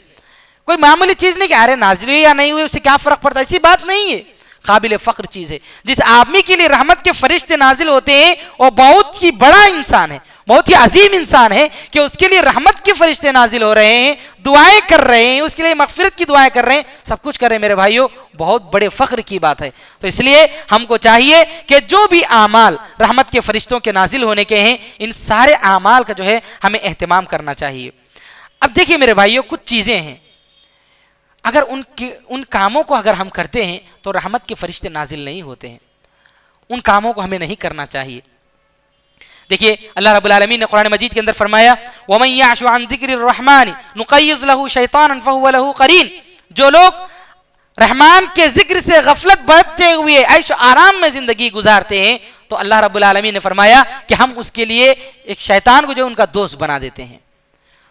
کوئی معمولی چیز نہیں کہ ارے نازل ہوئی یا نہیں ہوئی اس سے کیا فرق پڑتا ہے، ایسی بات نہیں ہے. قابل فخر چیز ہے. جس آدمی کے لیے رحمت کے فرشتے نازل ہوتے ہیں وہ بہت ہی بڑا انسان ہے، بہت ہی عظیم انسان ہے کہ اس کے لیے رحمت کے فرشتے نازل ہو رہے ہیں، دعائیں کر رہے ہیں، اس کے لیے مغفرت کی دعائیں کر رہے ہیں، سب کچھ کر رہے ہیں. میرے بھائیوں بہت بڑے فخر کی بات ہے. تو اس لیے ہم کو چاہیے کہ جو بھی اعمال رحمت کے فرشتوں کے نازل ہونے کے ہیں ان سارے اعمال کا جو ہے ہمیں اہتمام کرنا چاہیے. اب دیکھیے میرے بھائیوں کچھ چیزیں ہیں اگر ان کاموں کو اگر ہم کرتے ہیں تو رحمت کے فرشتے نازل نہیں ہوتے ہیں. ان کاموں کو ہمیں نہیں کرنا چاہیے. دیکھیے اللہ رب العالمین نے قرآن مجید کے اندر فرمایا وَمَن يَعْشُ عَن ذِكْرِ الرَّحْمَنِ نُقَيِّضْ لَهُ شَيْطَانًا فَهُوَ لَهُ قَرِينٌ. جو لوگ رحمان کے ذکر سے غفلت برتتے ہوئے عیش و آرام میں زندگی گزارتے ہیں تو اللہ رب العالمین نے فرمایا کہ ہم اس کے لیے ایک شیطان کو جو ان کا دوست بنا دیتے ہیں.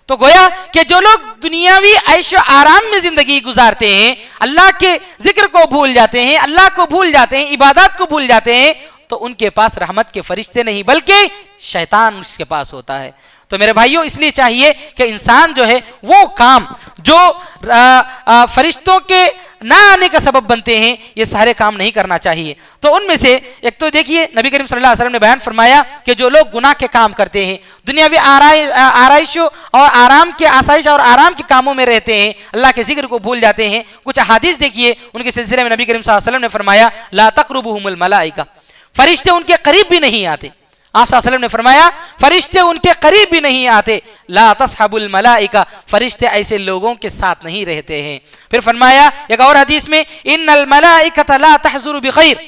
تو گویا کہ جو لوگ دنیاوی عیش و آرام میں زندگی گزارتے ہیں، اللہ کے ذکر کو بھول جاتے ہیں، اللہ کو بھول جاتے ہیں، عبادات کو بھول جاتے ہیں، تو ان کے پاس رحمت کے فرشتے نہیں بلکہ شیطان اس کے پاس ہوتا ہے. تو میرے بھائیوں اس لیے چاہیے کہ انسان جو ہے وہ کام جو فرشتوں کے نہ آنے کا سبب بنتے ہیں یہ سارے کام نہیں کرنا چاہیے. تو ان میں سے ایک تو دیکھیے نبی کریم صلی اللہ علیہ وسلم نے بیان فرمایا کہ جو لوگ گناہ کے کام کرتے ہیں، دنیاوی آرائش اور آرام کے آسائش اور آرام کے کاموں میں رہتے ہیں، اللہ کے ذکر کو بھول جاتے ہیں. کچھ احادیث دیکھیے ان کے سلسلے میں نبی کریم صلی اللہ علیہ وسلم نے فرمایا لا تقربهم الملائکہ، فرشتے ان کے قریب بھی نہیں آتے. آپ صلی اللہ علیہ وسلم نے فرمایا فرشتے ان کے قریب بھی نہیں آتے. لا تصحب الملائکہ، فرشتے ایسے لوگوں کے ساتھ نہیں رہتے ہیں. پھر فرمایا ایک اور حدیث میں ان الملائکۃ لا تحضر بخیر،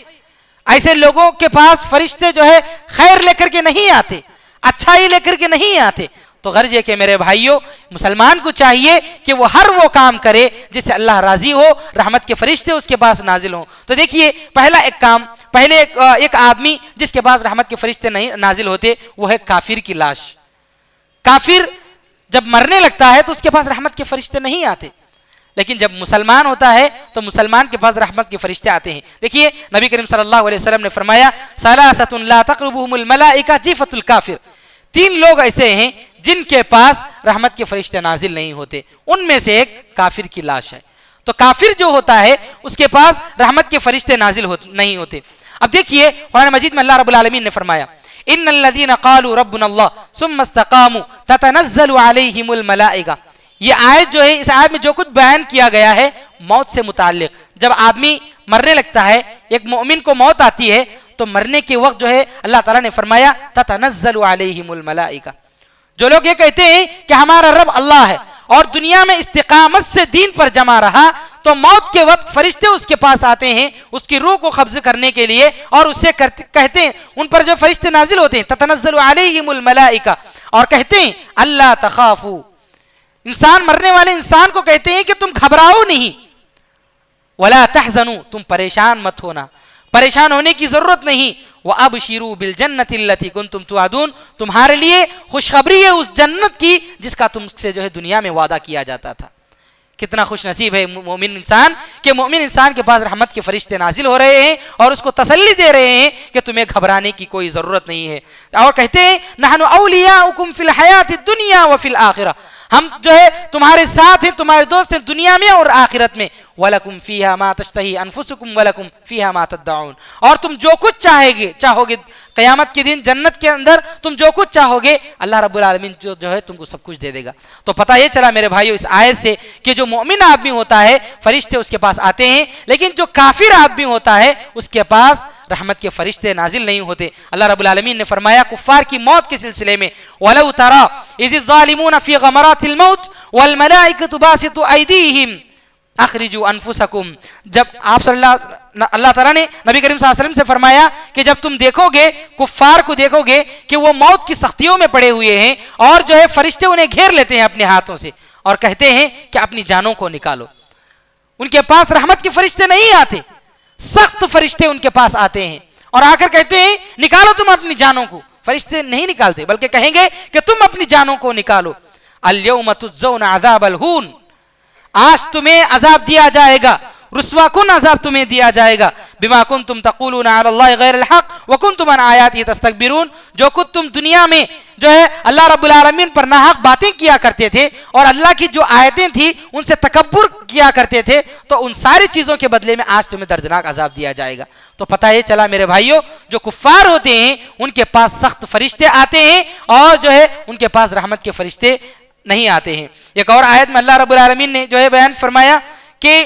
ایسے لوگوں کے پاس فرشتے جو ہے خیر لے کر کے نہیں آتے، اچھائی لے کر کے نہیں آتے. تو غرض یہ کہ میرے بھائیوں مسلمان کو چاہیے کہ وہ ہر وہ کام کرے جس سے اللہ راضی ہو، رحمت کے فرشتے اس کے پاس نازل ہوں. تو دیکھیے پہلا ایک کام، پہلے ایک آدمی جس کے پاس رحمت کے فرشتے نہیں نازل ہوتے وہ ہے کافر کی لاش. کافر جب مرنے لگتا ہے تو اس کے پاس رحمت کے فرشتے نہیں آتے، لیکن جب مسلمان ہوتا ہے تو مسلمان کے پاس رحمت کے فرشتے آتے ہیں. دیکھیے نبی کریم صلی اللہ علیہ وسلم نے فرمایا ثلاثۃ لا تقربهم الملائکہ جیفۃ الکافر، 3 لوگ ایسے ہیں جن کے پاس رحمت کے فرشتے نازل نہیں ہوتے. ان میں سے ایک کافر کی لاش ہے. تو کافر جو ہوتا ہے اس کے پاس رحمت کے فرشتے نازل نہیں ہوتے. اب دیکھیے قرآن مجید میں اللہ رب العالمین نے فرمایا ان الذین قالوا ربنا اللہ ثم استقاموا تتنزل علیہم الملائکہ. یہ آیت جو ہے اس آیت میں جو کچھ بیان کیا گیا ہے موت سے متعلق. جب آدمی مرنے لگتا ہے، ایک مومن کو موت آتی ہے تو مرنے کے وقت جو ہے اللہ تعالیٰ نے فرمایا تتنزل علیہم الملائکہ. جو لوگ یہ کہتے ہیں کہ ہمارا رب اللہ ہے اور دنیا میں استقامت سے دین پر جمع رہا تو موت کے وقت فرشتے اس کے پاس آتے ہیں اس کی روح کو قبض کرنے کے لیے اور اس سے کہتے ہیں، ان پر جو فرشتے نازل ہوتے ہیں تتنزل علیہم الملائکہ، اور کہتے ہیں اللہ تخافوا، انسان مرنے والے انسان کو کہتے ہیں کہ تم گھبراؤ نہیں، ولا تحزنوا، تم پریشان مت ہونا، پریشان ہونے کی ضرورت نہیں، وَأَبْشِرُوا بِالْجَنَّةِ الَّتِي كُنْتُمْ تُوعَدُونَ، تمہارے لیے خوشخبری ہے اس جنت کی جس کا تم سے جو ہے دنیا میں وعدہ کیا جاتا تھا. کتنا خوش نصیب ہے مومن انسان کہ مومن انسان کے پاس رحمت کے فرشتے نازل ہو رہے ہیں اور اس کو تسلی دے رہے ہیں کہ تمہیں گھبرانے کی کوئی ضرورت نہیں ہے. اور کہتے ہیں نحن اولیاؤکم فی الحیات الدنیا وفی الآخرہ، ہم جو ہے تمہارے ساتھ ہیں، تمہارے دوست ہیں دنیا میں اور آخرت میں. وَلَكُمْ فِيهَا مَا تَشْتَهِي أَنفُسُكُمْ وَلَكُمْ فِيهَا مَا تَدَّعُونَ، اور تم جو کچھ چاہو گے قیامت کے دن جنت کے اندر تم جو کچھ چاہو گے اللہ رب العالمین جو ہے تم کو سب کچھ دے دے گا. تو پتہ یہ چلا میرے بھائیو اس آیت سے کہ جو مومن آدمی ہوتا ہے فرشتے اس کے پاس آتے ہیں، لیکن جو کافر آدمی ہوتا ہے اس کے پاس رحمت کے فرشتے نازل نہیں ہوتے. اللہ رب العالمین نے فرمایا کفار کی موت کے سلسلے میں وَلَوْ تَرَى إِذِ الظَّالِمُونَ فِي غَمَرَاتِ الْمَوْتِ وَالْمَلَائِكَةُ بَاسِطُو أَيْدِيهِمْ اخرجوا انفسکم، جب آپ اللہ تعالیٰ نے نبی کریم صلی اللہ علیہ وسلم سے فرمایا کہ جب تم دیکھو گے کفار کو، دیکھو گے کہ وہ موت کی سختیوں میں پڑے ہوئے ہیں اور جو ہے فرشتے انہیں گھیر لیتے ہیں اپنے ہاتھوں سے اور کہتے ہیں کہ اپنی جانوں کو نکالو. ان کے پاس رحمت کے فرشتے نہیں آتے، سخت فرشتے ان کے پاس آتے ہیں اور آ کر کہتے ہیں نکالو تم اپنی جانوں کو. فرشتے نہیں نکالتے بلکہ کہیں گے کہ تم اپنی جانوں کو نکالو. الیوم تجزون عذاب الہون، آج تمہیں عذاب دیا جائے گا، رسوا کن عذاب تمہیں دیا جائے گا، بما کنتم تقولون علی اللہ غیر الحق وکنتم عن آیاتہ تستکبرون، جو کچھ تم دنیا میں جو ہے اللہ رب العالمین پر ناحق باتیں کیا کرتے تھے اور اللہ کی جو آیتیں تھی ان سے تکبر کیا کرتے تھے، تو ان ساری چیزوں کے بدلے میں آج تمہیں دردناک عذاب دیا جائے گا. تو پتہ یہ چلا میرے بھائیوں، جو کفار ہوتے ہیں ان کے پاس سخت فرشتے آتے ہیں اور جو ہے ان کے پاس رحمت کے فرشتے نہیں آتے ہیں. ایک اور آیت میں اللہ رب العالمین نے جو ہے بیان فرمایا کہ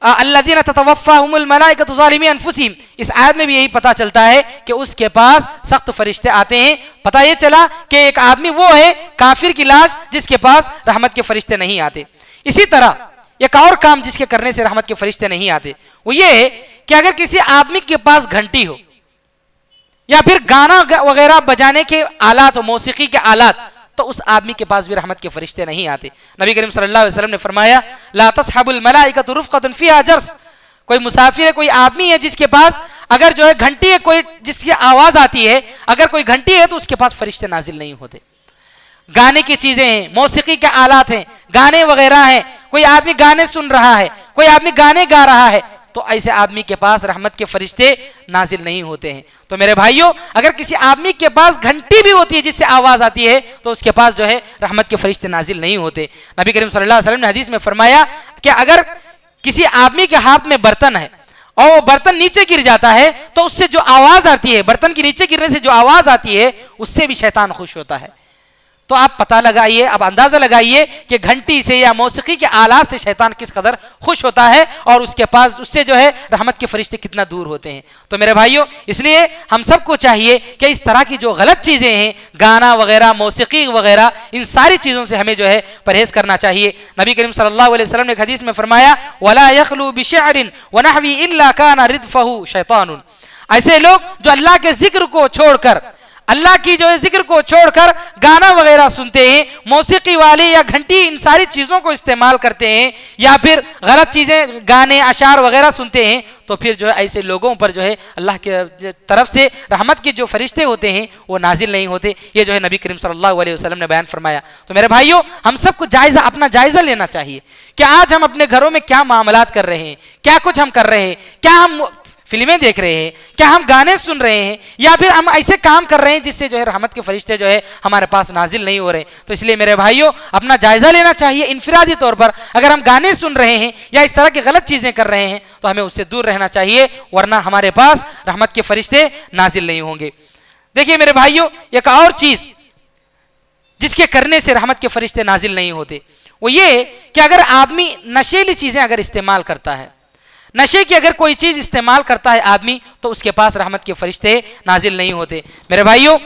الذین تتوفاہم الملائکۃ ظالمی انفسہم، اس آیت میں بھی یہی پتہ چلتا ہے کہ اس کے پاس سخت فرشتے آتے ہیں. پتہ یہ چلا کہ ایک آدمی وہ ہے کافر کی لاش جس کے پاس رحمت کے فرشتے نہیں آتے. اسی طرح ایک اور کام جس کے کرنے سے رحمت کے فرشتے نہیں آتے وہ یہ ہے کہ اگر کسی آدمی کے پاس گھنٹی ہو یا پھر گانا وغیرہ بجانے کے آلات ہو، موسیقی کے آلات، تو اس آدمی کے پاس بھی رحمت کے فرشتے نہیں آتے. نبی کریم صلی اللہ علیہ وسلم نے فرمایا لا تصحب الملائکۃ رفقۃ فیہا جرس، کوئی مسافر ہے، کوئی آدمی ہے جس کے پاس اگر جو ہے گھنٹی ہے، کوئی جس کی آواز آتی ہے، اگر کوئی گھنٹی ہے تو اس کے پاس فرشتے نازل نہیں ہوتے. گانے کی چیزیں ہیں، موسیقی کے آلات ہیں، گانے وغیرہ ہیں، کوئی آدمی گانے سن رہا ہے، کوئی آدمی گانے گا رہا ہے، تو ایسے آدمی کے پاس رحمت کے فرشتے نازل نہیں ہوتے ہیں. تو میرے بھائیوں، اگر کسی آدمی کے پاس گھنٹی بھی ہوتی ہے جس سے آواز آتی ہے تو اس کے پاس جو ہے رحمت کے فرشتے نازل نہیں ہوتے. نبی کریم صلی اللہ علیہ وسلم نے حدیث میں فرمایا کہ اگر کسی آدمی کے ہاتھ میں برتن ہے اور وہ برتن نیچے گر جاتا ہے تو اس سے جو آواز آتی ہے، برتن کے نیچے گرنے سے جو آواز آتی ہے اس سے بھی شیطان خوش ہوتا ہے. تو آپ پتہ لگائیے، اب اندازہ لگائیے کہ گھنٹی سے یا موسیقی کے آلات سے شیطان کس قدر خوش ہوتا ہے اور اس کے پاس اس سے جو ہے رحمت کے فرشتے کتنا دور ہوتے ہیں. تو میرے بھائیوں، اس لیے ہم سب کو چاہیے کہ اس طرح کی جو غلط چیزیں ہیں، گانا وغیرہ، موسیقی وغیرہ، ان ساری چیزوں سے ہمیں جو ہے پرہیز کرنا چاہیے. نبی کریم صلی اللہ علیہ وسلم نے ایک حدیث میں فرمایا وَلَا يَخْلُو بِشِعْرٍ وَنَحْوِي إِلَّا كَانَ رِدْفَهُ شَيْطَانٌ، ایسے لوگ جو اللہ کے ذکر کو چھوڑ کر، اللہ کی جو ہے ذکر کو چھوڑ کر گانا وغیرہ سنتے ہیں، موسیقی والی یا گھنٹی ان ساری چیزوں کو استعمال کرتے ہیں یا پھر غلط چیزیں گانے اشعار وغیرہ سنتے ہیں، تو پھر جو ہے ایسے لوگوں پر جو ہے اللہ کی طرف سے رحمت کے جو فرشتے ہوتے ہیں وہ نازل نہیں ہوتے. یہ جو ہے نبی کریم صلی اللہ علیہ وسلم نے بیان فرمایا. تو میرے بھائیوں، ہم سب کو اپنا جائزہ لینا چاہیے کہ آج ہم اپنے گھروں میں کیا معاملات کر رہے ہیں، کیا کچھ ہم کر رہے ہیں، کیا ہم فلمیں دیکھ رہے ہیں، کیا ہم گانے سن رہے ہیں، یا پھر ہم ایسے کام کر رہے ہیں جس سے جو ہے رحمت کے فرشتے جو ہے ہمارے پاس نازل نہیں ہو رہے. تو اس لیے میرے بھائیوں، اپنا جائزہ لینا چاہیے انفرادی طور پر. اگر ہم گانے سن رہے ہیں یا اس طرح کی غلط چیزیں کر رہے ہیں تو ہمیں اس سے دور رہنا چاہیے، ورنہ ہمارے پاس رحمت کے فرشتے نازل نہیں ہوں گے. دیکھیے میرے بھائیوں، ایک اور چیز جس کے کرنے سے رحمت کے فرشتے نازل نہیں ہوتے وہ یہ کہ اگر آدمی نشیلی چیزیں اگر استعمال کرتا ہے، نشے کی اگر کوئی چیز استعمال کرتا ہے آدمی، تو اس کے پاس رحمت کے فرشتے نازل نہیں ہوتے. میرے بھائیوں،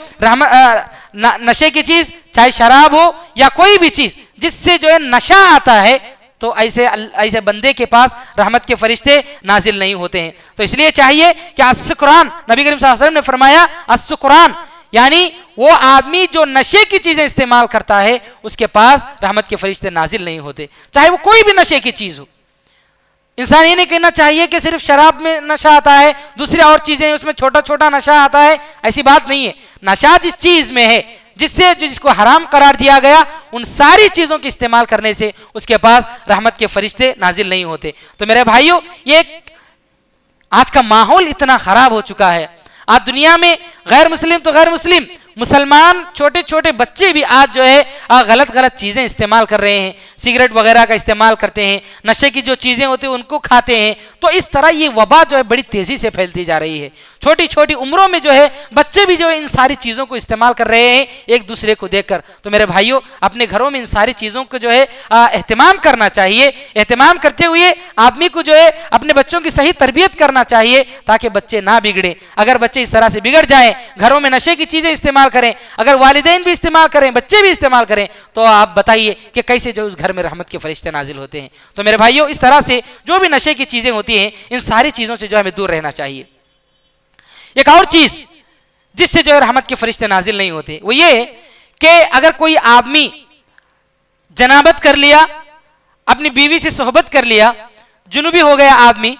نشے کی چیز چاہے شراب ہو یا کوئی بھی چیز جس سے جو ہے نشہ آتا ہے، تو ایسے بندے کے پاس رحمت کے فرشتے نازل نہیں ہوتے ہیں. تو اس لیے چاہیے کہ السکران، نبی کریم صلی اللہ علیہ وسلم نے فرمایا السکران یعنی وہ آدمی جو نشے کی چیزیں استعمال کرتا ہے اس کے پاس رحمت کے فرشتے نازل نہیں ہوتے، چاہے وہ کوئی بھی نشے کی چیز ہو. انسان یہ نہیں کہنا چاہیے کہ صرف شراب میں نشہ آتا ہے، دوسری اور چیزیں اس میں چھوٹا چھوٹا نشہ آتا ہے، ایسی بات نہیں ہے. نشہ جس چیز میں ہے، جس کو حرام قرار دیا گیا، ان ساری چیزوں کے استعمال کرنے سے اس کے پاس رحمت کے فرشتے نازل نہیں ہوتے. تو میرے بھائیوں، یہ آج کا ماحول اتنا خراب ہو چکا ہے. آج دنیا میں غیر مسلم تو غیر مسلم، مسلمان چھوٹے چھوٹے بچے بھی آج جو ہے غلط چیزیں استعمال کر رہے ہیں، سگریٹ وغیرہ کا استعمال کرتے ہیں، نشے کی جو چیزیں ہوتی ہیں ان کو کھاتے ہیں. تو اس طرح یہ وبا جو ہے بڑی تیزی سے پھیلتی جا رہی ہے. چھوٹی چھوٹی عمروں میں جو ہے بچے بھی جو ہے ان ساری چیزوں کو استعمال کر رہے ہیں ایک دوسرے کو دیکھ کر. تو میرے بھائیوں، اپنے گھروں میں ان ساری چیزوں کو جو ہے اہتمام کرنا چاہیے. اہتمام کرتے ہوئے آدمی کو جو ہے اپنے بچوں کی صحیح تربیت کرنا چاہیے تاکہ بچے نہ بگڑیں. اگر بچے اس طرح سے بگڑ جائیں، گھروں میں نشے کی چیزیں استعمال استعمال کریں, اگر والدین بھی استعمال کریں, بچے بھی استعمال کریں, تو آپ بتائیے کہ کیسے جو اس گھر میں رحمت کے فرشتے نازل ہوتے ہیں. تو میرے بھائیوں, اس طرح سے جو بھی نشے کی چیزیں ہوتی ہیں, ان ساری چیزوں سے جو ہمیں دور رہنا چاہیے. ایک اور چیز جس سے جو ہے رحمت کے فرشتے نازل نہیں ہوتے, وہ یہ کہ اگر کوئی آدمی جنابت کر لیا, اپنی بیوی سے صحبت کر لیا, جنوبی ہو گیا آدمی,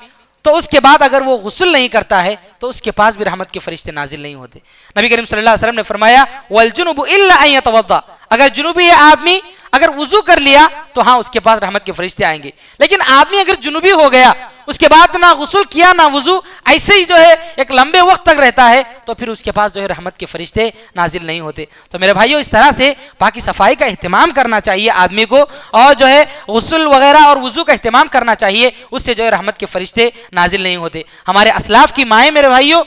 تو اس کے بعد اگر وہ غسل نہیں کرتا ہے تو اس کے پاس بھی رحمت کے فرشتے نازل نہیں ہوتے. نبی کریم صلی اللہ علیہ وسلم نے فرمایا والجنب الا ان يتوضا, اگر جنوبی ہے آدمی, اگر وضو کر لیا تو ہاں اس کے پاس رحمت کے فرشتے آئیں گے. لیکن آدمی اگر جنوبی ہو گیا, اس کے بعد نہ غسل کیا نہ وضو, ایسے ہی جو ہے ایک لمبے وقت تک رہتا ہے, تو پھر اس کے پاس جو ہے رحمت کے فرشتے نازل نہیں ہوتے. تو میرے بھائیوں, اس طرح سے پاکی صفائی کا اہتمام کرنا چاہیے آدمی کو, اور جو ہے غسل وغیرہ اور وضو کا اہتمام کرنا چاہیے, اس سے جو ہے رحمت کے فرشتے نازل نہیں ہوتے. ہمارے اسلاف کی مائیں, میرے بھائیوں,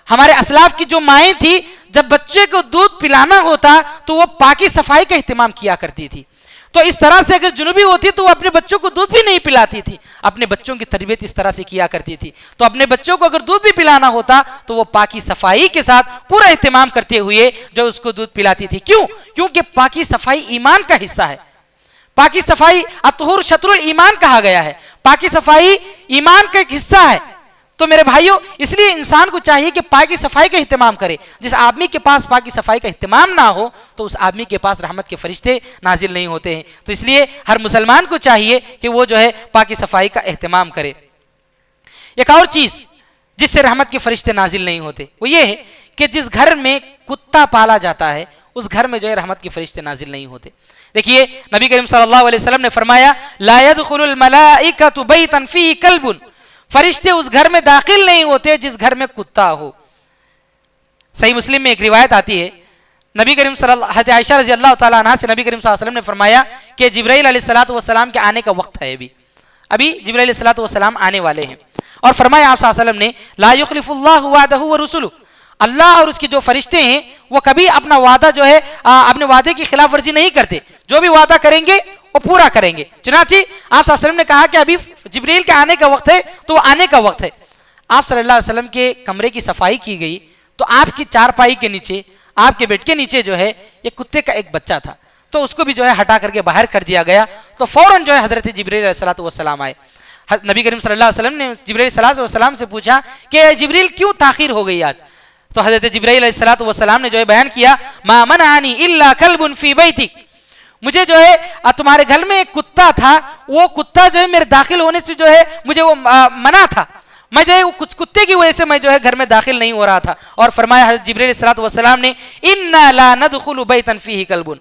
ہمارے اسلاف کی جو مائیں تھی, جب بچے کو دودھ پلانا ہوتا تو وہ پاکی صفائی کا اہتمام کیا کرتی تھی. تو اس طرح سے اگر جنوبی ہوتی تو وہ اپنے بچوں کو دودھ بھی نہیں پلاتی تھی, اپنے بچوں کی تربیت اس طرح سے کیا کرتی تھی. تو اپنے بچوں کو اگر دودھ بھی پلانا ہوتا تو وہ پاکی صفائی کے ساتھ پورا اہتمام کرتے ہوئے جو اس کو دودھ پلاتی تھی. کیوں؟ کیونکہ پاکی صفائی ایمان کا حصہ ہے. پاکی صفائی الطہور شطر الایمان کہا گیا ہے, پاکی صفائی ایمان کا ایک حصہ ہے. تو میرے بھائیوں, اس لیے انسان کو چاہیے کہ پاکی صفائی کا اہتمام کرے. جس آدمی کے پاس پاکی صفائی کا اہتمام نہ ہو تو اس آدمی کے پاس رحمت کے فرشتے نازل نہیں ہوتے ہیں. تو اس لیے ہر مسلمان کو چاہیے کہ وہ جو ہے پاکی صفائی کا اہتمام کرے. ایک اور چیز جس سے رحمت کے فرشتے نازل نہیں ہوتے, وہ یہ ہے کہ جس گھر میں کتا پالا جاتا ہے, اس گھر میں جو ہے رحمت کے فرشتے نازل نہیں ہوتے. دیکھیے, نبی کریم صلی اللہ علیہ وسلم نے فرمایا لا يدخل الملائکۃ بیتا فیہ کلب, فرشتے اس گھر میں داخل نہیں ہوتے جس گھر میں کتا ہو. صحیح مسلم میں ایک روایت آتی ہے, نبی کریم صلی اللہ حضرت عائشہ رضی اللہ تعالیٰ عنہ سے نبی کریم صلی اللہ علیہ وسلم نے فرمایا کہ جبرائیل علیہ الصلوۃ والسلام کے آنے کا وقت ہے, ابھی جبرائیل علیہ الصلوۃ والسلام آنے والے ہیں. اور فرمایا آپ صلی اللہ علیہ وسلم نے لا یخلف اللہ وعدہ ورسلہ, اللہ اور اس کے جو فرشتے ہیں وہ کبھی اپنا وعدہ جو ہے اپنے وعدے کی خلاف ورزی نہیں کرتے, جو بھی وعدہ کریں گے وہ پورا کریں گے. چنانچہ آپ صلی اللہ علیہ وسلم نے کہا کہ ابھی جبریل کے آنے کا وقت ہے, تو وہ آنے کا وقت ہے. آپ صلی اللہ علیہ وسلم کے کمرے کی صفائی کی گئی تو آپ کی چارپائی کے نیچے, آپ کے بیڈ کے نیچے جو ہے ایک کتے کا ایک بچہ تھا, تو اس کو بھی جو ہے ہٹا کر کے باہر کر دیا گیا. تو فوراً جو ہے حضرت جبریل علیہ الصلوۃ والسلام آئے. نبی کریم صلی اللہ علیہ وسلم نے جبریل علیہ الصلوۃ والسلام سے پوچھا کہ جبریل کیوں تاخیر ہو گئی آج؟ تو حضرت جبریل علیہ الصلوۃ والسلام نے جو ہے بیان کیا ما منعنی الا کلب فی بیتی, مجھے جو ہے تمہارے گھر میں ایک کتا تھا, وہ کتا جو ہے میرے داخل ہونے سے جو ہے مجھے وہ منع تھا, میں جو ہے کچھ کتے کی وجہ سے میں جو ہے گھر میں داخل نہیں ہو رہا تھا. اور فرمایا حضرت جبریل علیہ الصلوۃ والسلام نے انا لا ندخل بیتا فیہ کلب,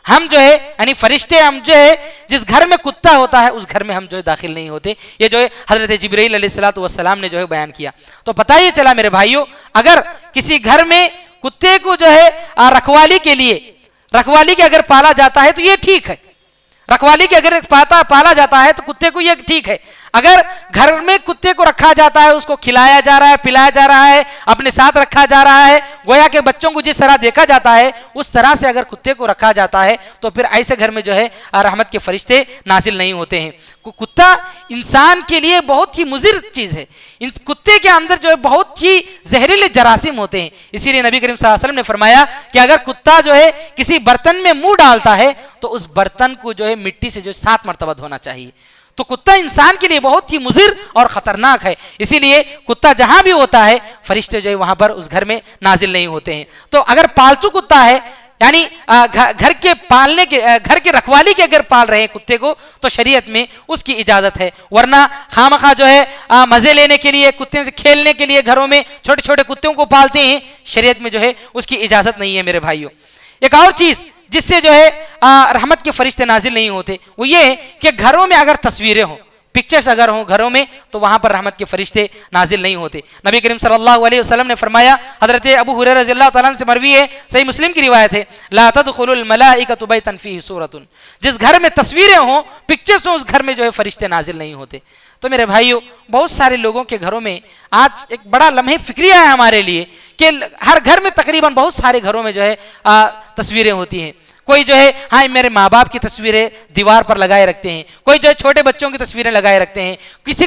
ہم جو ہے یعنی فرشتے ہم جو ہے جس گھر میں کتا ہوتا ہے اس گھر میں ہم جو ہے داخل نہیں ہوتے. یہ جو ہے حضرت جبرائیل علیہ الصلوۃ والسلام نے جو ہے بیان کیا. تو پتہ یہ چلا میرے بھائیوں, اگر کسی گھر میں کتے کو جو ہے رکھوالی کے اگر پالا جاتا ہے تو یہ ٹھیک ہے, رکھوالی کے اگر پالا جاتا ہے تو کتے کو یہ ٹھیک ہے. اگر گھر میں کتے کو رکھا جاتا ہے, اس کو کھلایا جا رہا ہے, پلایا جا رہا ہے, اپنے ساتھ رکھا جا رہا ہے, گویا کہ بچوں کو جس طرح دیکھا جاتا ہے اس طرح سے اگر کتے کو رکھا جاتا ہے تو پھر ایسے گھر میں جو ہے رحمت کے فرشتے نازل نہیں ہوتے ہیں. کتا انسان کے لیے بہت ہی مضر چیز ہے, کتے کے اندر جو ہے بہت ہی زہریلے جراثیم ہوتے ہیں. اسی لیے نبی کریم صلی اللہ علیہ وسلم نے فرمایا کہ اگر کتا جو ہے کسی برتن میں منہ ڈالتا ہے تو اس برتن کو جو ہے مٹی سے جو 7 مرتبہ دھونا چاہیے. تو کتا انسان کے لیے بہت ہی مضر اور خطرناک ہے. اسی لیے کتا جہاں بھی ہوتا ہے فرشتے جو ہے وہاں پر اس گھر میں نازل نہیں ہوتے ہیں. تو اگر پالتو کتا ہے, یعنی گھر کے رکھوالی کے اگر پال رہے ہیں کتے کو, تو شریعت میں اس کی اجازت ہے. ورنہ خامخواہ جو ہے مزے لینے کے لیے, کتے سے کھیلنے کے لیے گھروں میں چھوٹے چھوٹے کتوں کو پالتے ہیں, شریعت میں جو ہے اس کی اجازت نہیں ہے میرے بھائیوں. ایک اور چیز جس سے جو ہے رحمت کے فرشتے نازل نہیں ہوتے وہ یہ ہے کہ گھروں میں اگر تصویریں ہوں, پکچرز اگر ہوں گھروں میں, تو وہاں پر رحمت کے فرشتے نازل نہیں ہوتے. نبی کریم صلی اللہ علیہ وسلم نے فرمایا, حضرت ابو ہریرہ رضی اللہ تعالیٰ عنہ سے مروی ہے, صحیح مسلم کی روایت ہے, لا تدخل الملائکۃ بیتا فیہ صورۃ, جس گھر میں تصویریں ہوں, پکچرز ہوں, اس گھر میں جو ہے فرشتے نازل نہیں ہوتے. تو میرے بھائیو, بہت سارے لوگوں کے گھروں میں آج ایک بڑا لمحے فکریہ ہے ہمارے لیے کہ ہر گھر میں تقریباً بہت سارے گھروں میں جو ہے تصویریں ہوتی ہیں. کوئی جو ہے ہاں میرے ماں باپ کی تصویریں دیوار پر لگائے رکھتے ہیں، کوئی جو ہے چھوٹے بچوں کی تصویریں لگائے رکھتے ہیں،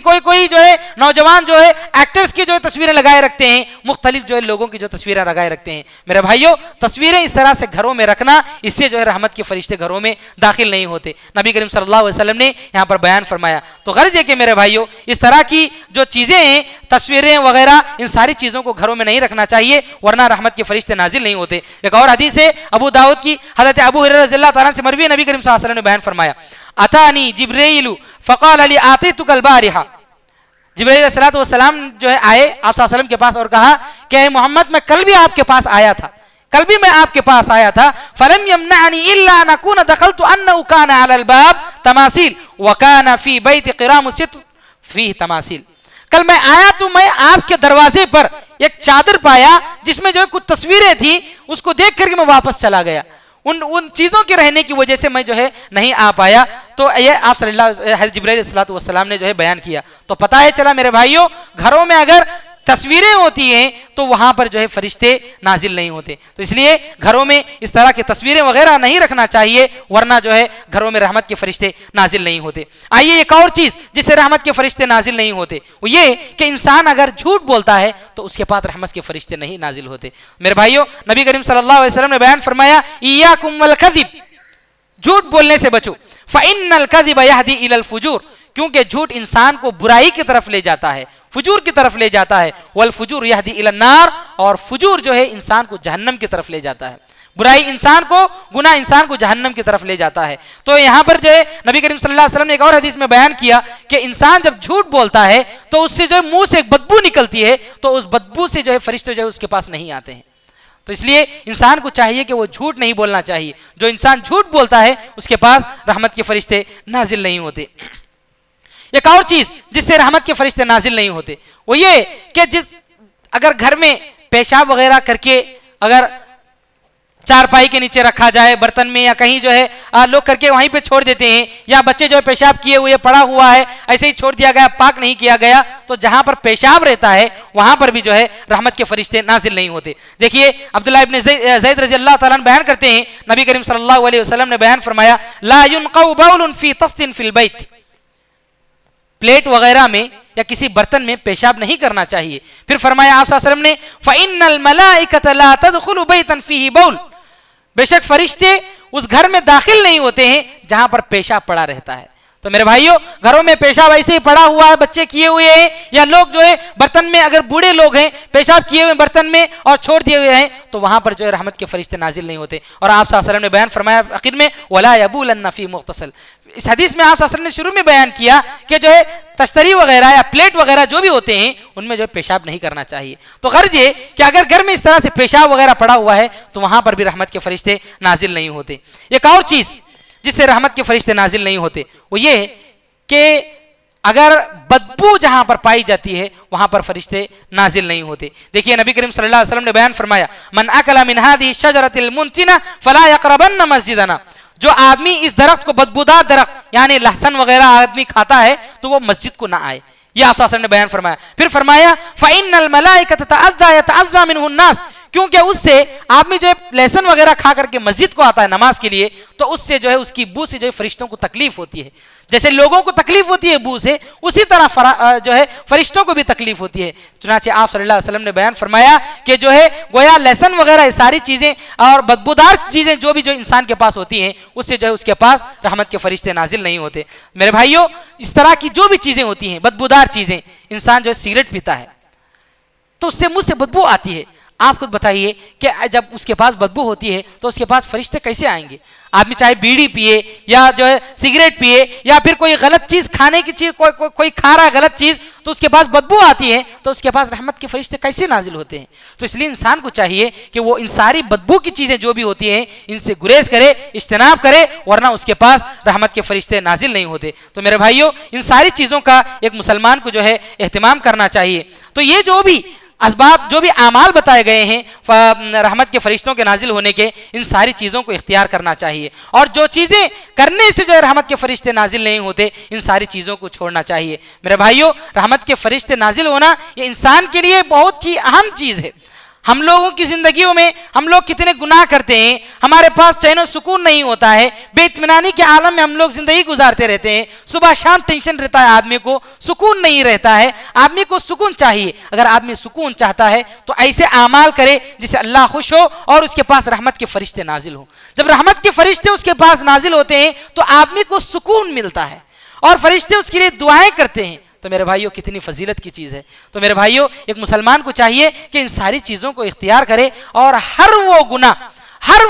کوئی جو ہے نوجوان جو ہے ایکٹرز کی جو ہے تصویریں لگائے رکھتے ہیں، مختلف جو ہے لوگوں کی جو تصویریں لگائے رکھتے ہیں۔ میرے بھائیوں، تصویریں اس طرح سے گھروں میں رکھنا، اس سے جو ہے رحمت کے فرشتے گھروں میں داخل نہیں ہوتے۔ نبی کریم صلی اللہ علیہ وسلم نے یہاں پر بیان فرمایا۔ تو غرض یہ کہ میرے بھائیوں، اس طرح کی جو چیزیں ہیں، تصویریں وغیرہ، ان ساری چیزوں کو گھروں میں نہیں رکھنا چاہیے، ورنہ رحمت کے فرشتے نازل نہیں ہوتے۔ ایک اور حدیث ہے ابو داؤد کی، حضرت ابو ہریرہ رضی اللہ تعالیٰ سے مروی، نبی کریم صلی اللہ علیہ وسلم نے بیان فرمایا، اتانی جبرائیل فقال علی اعطیتک البارحہ، جبرائیل علیہ الصلوۃ والسلام جو ہے آئے آپ صلی اللہ علیہ وسلم کے پاس اور کہا کہ اے محمد، میں کل بھی آپ کے پاس آیا تھا، کل بھی میں آپ کے پاس آیا تھا، فلم یمنعنی الا ان اکون دخلت انه كان على الباب تماثيل وكان في بيت قرام ستر فيه تماثيل۔ کل میں آیا تو میں آپ کے دروازے پر ایک چادر پایا جس میں جو ہے کچھ تصویریں تھی، اس کو دیکھ کر کے میں واپس چلا گیا، ان چیزوں کے رہنے کی وجہ سے میں جو ہے نہیں آ پایا۔ تو یہ آپ صلی اللہ حضرت جبرائیل علیہ الصلوۃ والسلام نے جو ہے بیان کیا۔ تو پتہ ہے چلا میرے بھائیوں، گھروں میں اگر تصویریں ہوتی ہیں تو وہاں پر جو ہے فرشتے نازل نہیں ہوتے۔ تو اس لیے گھروں میں اس طرح کی تصویریں وغیرہ نہیں رکھنا چاہیے، ورنہ جو ہے گھروں میں رحمت کے فرشتے نازل نہیں ہوتے۔ آئیے ایک اور چیز جس سے رحمت کے فرشتے نازل نہیں ہوتے، وہ یہ کہ انسان اگر جھوٹ بولتا ہے تو اس کے بعد رحمت کے فرشتے نہیں نازل ہوتے۔ میرے بھائیوں، نبی کریم صلی اللہ علیہ وسلم نے بیان فرمایا، ایاکم والکذب، جھوٹ بولنے سے بچو، فإن الکذب یہدی الی الفجور، کیونکہ جھوٹ انسان کو برائی کی طرف لے جاتا ہے، فجور کی طرف لے جاتا ہے، والفجور یہدی الی النار، اور فجور جو ہے انسان کو جہنم کی طرف لے جاتا ہے، برائی انسان کو، گناہ انسان کو جہنم کی طرف لے جاتا ہے۔ تو یہاں پر جو ہے نبی کریم صلی اللہ علیہ وسلم نے ایک اور حدیث میں بیان کیا کہ انسان جب جھوٹ بولتا ہے تو اس سے جو ہے منہ سے ایک بدبو نکلتی ہے، تو اس بدبو سے جو ہے فرشتے جو ہے اس کے پاس نہیں آتے ہیں۔ تو اس لیے انسان کو چاہیے کہ وہ جھوٹ نہیں بولنا چاہیے۔ جو انسان جھوٹ بولتا ہے اس کے پاس رحمت کے فرشتے نازل نہیں ہوتے۔ ایک اور چیز جس سے رحمت کے فرشتے نازل نہیں ہوتے وہ یہ کہ اگر گھر میں پیشاب وغیرہ کر کے اگر چارپائی کے نیچے رکھا جائے، برتن میں یا کہیں جو ہے لوگ کر کے وہیں پہ چھوڑ دیتے ہیں، یا بچے جو ہے پیشاب کیے ہوئے پڑا ہوا ہے ایسے ہی چھوڑ دیا گیا، پاک نہیں کیا گیا، تو جہاں پر پیشاب رہتا ہے وہاں پر بھی جو ہے رحمت کے فرشتے نازل نہیں ہوتے۔ دیکھیے عبداللہ ابن زید رضی اللہ تعالیٰ عنہ بیان کرتے ہیں، نبی کریم صلی اللہ علیہ وسلم نے بیان فرمایا، لا ينقع بول في طست في البيت، پلیٹ وغیرہ میں یا کسی برتن میں پیشاب نہیں کرنا چاہیے۔ پھر فرمایا آپ صلی اللہ علیہ وسلم نے، فإن الملائکۃ لا تدخل بیتا فیہ بول، بے شک فرشتے اس گھر میں داخل نہیں ہوتے ہیں جہاں پر پیشاب پڑا رہتا ہے۔ تو میرے بھائیوں، گھروں میں پیشاب ایسے ہی پڑا ہوا ہے، بچے کیے ہوئے ہیں، یا لوگ جو ہے برتن میں، اگر بوڑھے لوگ ہیں پیشاب کیے ہوئے برتن میں اور چھوڑ دیے ہوئے ہیں، تو وہاں پر جو ہے رحمت کے فرشتے نازل نہیں ہوتے۔ اور آپ صلی اللہ علیہ وسلم نے بیان فرمایا آخر میں، ولا یبولن فی مغتسل، اس حدیث میں آپ صلی اللہ علیہ وسلم نے شروع میں بیان کیا کہ جو ہے تشتری وغیرہ یا پلیٹ وغیرہ جو بھی ہوتے ہیں ان میں جو ہے پیشاب نہیں کرنا چاہیے۔ تو غرض یہ کہ اگر گھر میں اس طرح سے پیشاب وغیرہ پڑا ہوا ہے تو وہاں پر بھی رحمت کے فرشتے نازل نہیں ہوتے۔ ایک اور چیز جس سے رحمت کے فرشتے نازل نہیں ہوتے وہ یہ کہ اگر بدبو جہاں پر پائی جاتی ہے وہاں پر فرشتے نازل نہیں ہوتے۔ دیکھیے نبی کریم صلی اللہ علیہ وسلم نے بیان فرمایا، من اکل من هذه الشجرة المنتنة فلا يقربن مسجدنا، جو آدمی اس درخت کو، بدبودار درخت یعنی لہسن وغیرہ آدمی کھاتا ہے تو وہ مسجد کو نہ آئے، یہ آپ صلی اللہ علیہ وسلم نے بیان فرمایا۔ پھر فرمایا، فإن الملائکۃ تتأذى يتأذى منه الناس، کیونکہ اس سے آدمی جو ہے لہسن وغیرہ کھا کر کے مسجد کو آتا ہے نماز کے لیے، تو اس سے جو ہے اس کی بو سے جو ہے فرشتوں کو تکلیف ہوتی ہے، جیسے لوگوں کو تکلیف ہوتی ہے بو سے، اسی طرح جو ہے فرشتوں کو بھی تکلیف ہوتی ہے۔ چنانچہ آپ صلی اللہ علیہ وسلم نے بیان فرمایا کہ جو ہے گویا لہسن وغیرہ یہ ساری چیزیں اور بدبودار چیزیں جو بھی جو انسان کے پاس ہوتی ہیں اس سے جو ہے اس کے پاس رحمت کے فرشتے نازل نہیں ہوتے۔ میرے بھائیوں، اس طرح کی جو بھی چیزیں ہوتی ہیں، بدبودار چیزیں، انسان جو ہے سگریٹ پیتا ہے تو اس سے منہ سے بدبو آتی ہے، آپ خود بتائیے کہ جب اس کے پاس بدبو ہوتی ہے تو اس کے پاس فرشتے کیسے آئیں گے؟ آدمی چاہے بیڑی پیے یا جو ہے سگریٹ پیے یا پھر کوئی غلط چیز کھانے کی چیز کوئی کھا رہا ہے غلط چیز تو اس کے پاس بدبو آتی ہے، تو اس کے پاس رحمت کے فرشتے کیسے نازل ہوتے ہیں؟ تو اس لیے انسان کو چاہیے کہ وہ ان ساری بدبو کی چیزیں جو بھی ہوتی ہیں ان سے گریز کرے، اجتناب کرے، ورنہ اس کے پاس رحمت کے فرشتے نازل نہیں ہوتے۔ تو میرے بھائیوں، ان ساری چیزوں کا ایک مسلمان کو جو ہے اہتمام کرنا چاہیے۔ تو یہ جو بھی اسباب، جو بھی اعمال بتائے گئے ہیں رحمت کے فرشتوں کے نازل ہونے کے، ان ساری چیزوں کو اختیار کرنا چاہیے، اور جو چیزیں کرنے سے جو ہے رحمت کے فرشتے نازل نہیں ہوتے ان ساری چیزوں کو چھوڑنا چاہیے۔ میرے بھائیوں، رحمت کے فرشتے نازل ہونا یہ انسان کے لیے بہت ہی اہم چیز ہے۔ ہم لوگوں کی زندگیوں میں ہم لوگ کتنے گناہ کرتے ہیں، ہمارے پاس چین و سکون نہیں ہوتا ہے، بے اطمینانی کے عالم میں ہم لوگ زندگی گزارتے رہتے ہیں، صبح شام ٹینشن رہتا ہے، آدمی کو سکون نہیں رہتا ہے۔ آدمی کو سکون چاہیے، اگر آدمی سکون چاہتا ہے تو ایسے اعمال کرے جس سے اللہ خوش ہو اور اس کے پاس رحمت کے فرشتے نازل ہوں۔ جب رحمت کے فرشتے اس کے پاس نازل ہوتے ہیں تو آدمی کو سکون ملتا ہے اور فرشتے اس کے لیے دعائیں کرتے ہیں۔ تو میرے بھائیوں کتنی فضیلت کی چیز ہے۔ تو میرے بھائیوں ایک مسلمان کو چاہیے کہ ان ساری چیزوں کو اختیار کرے اور ہر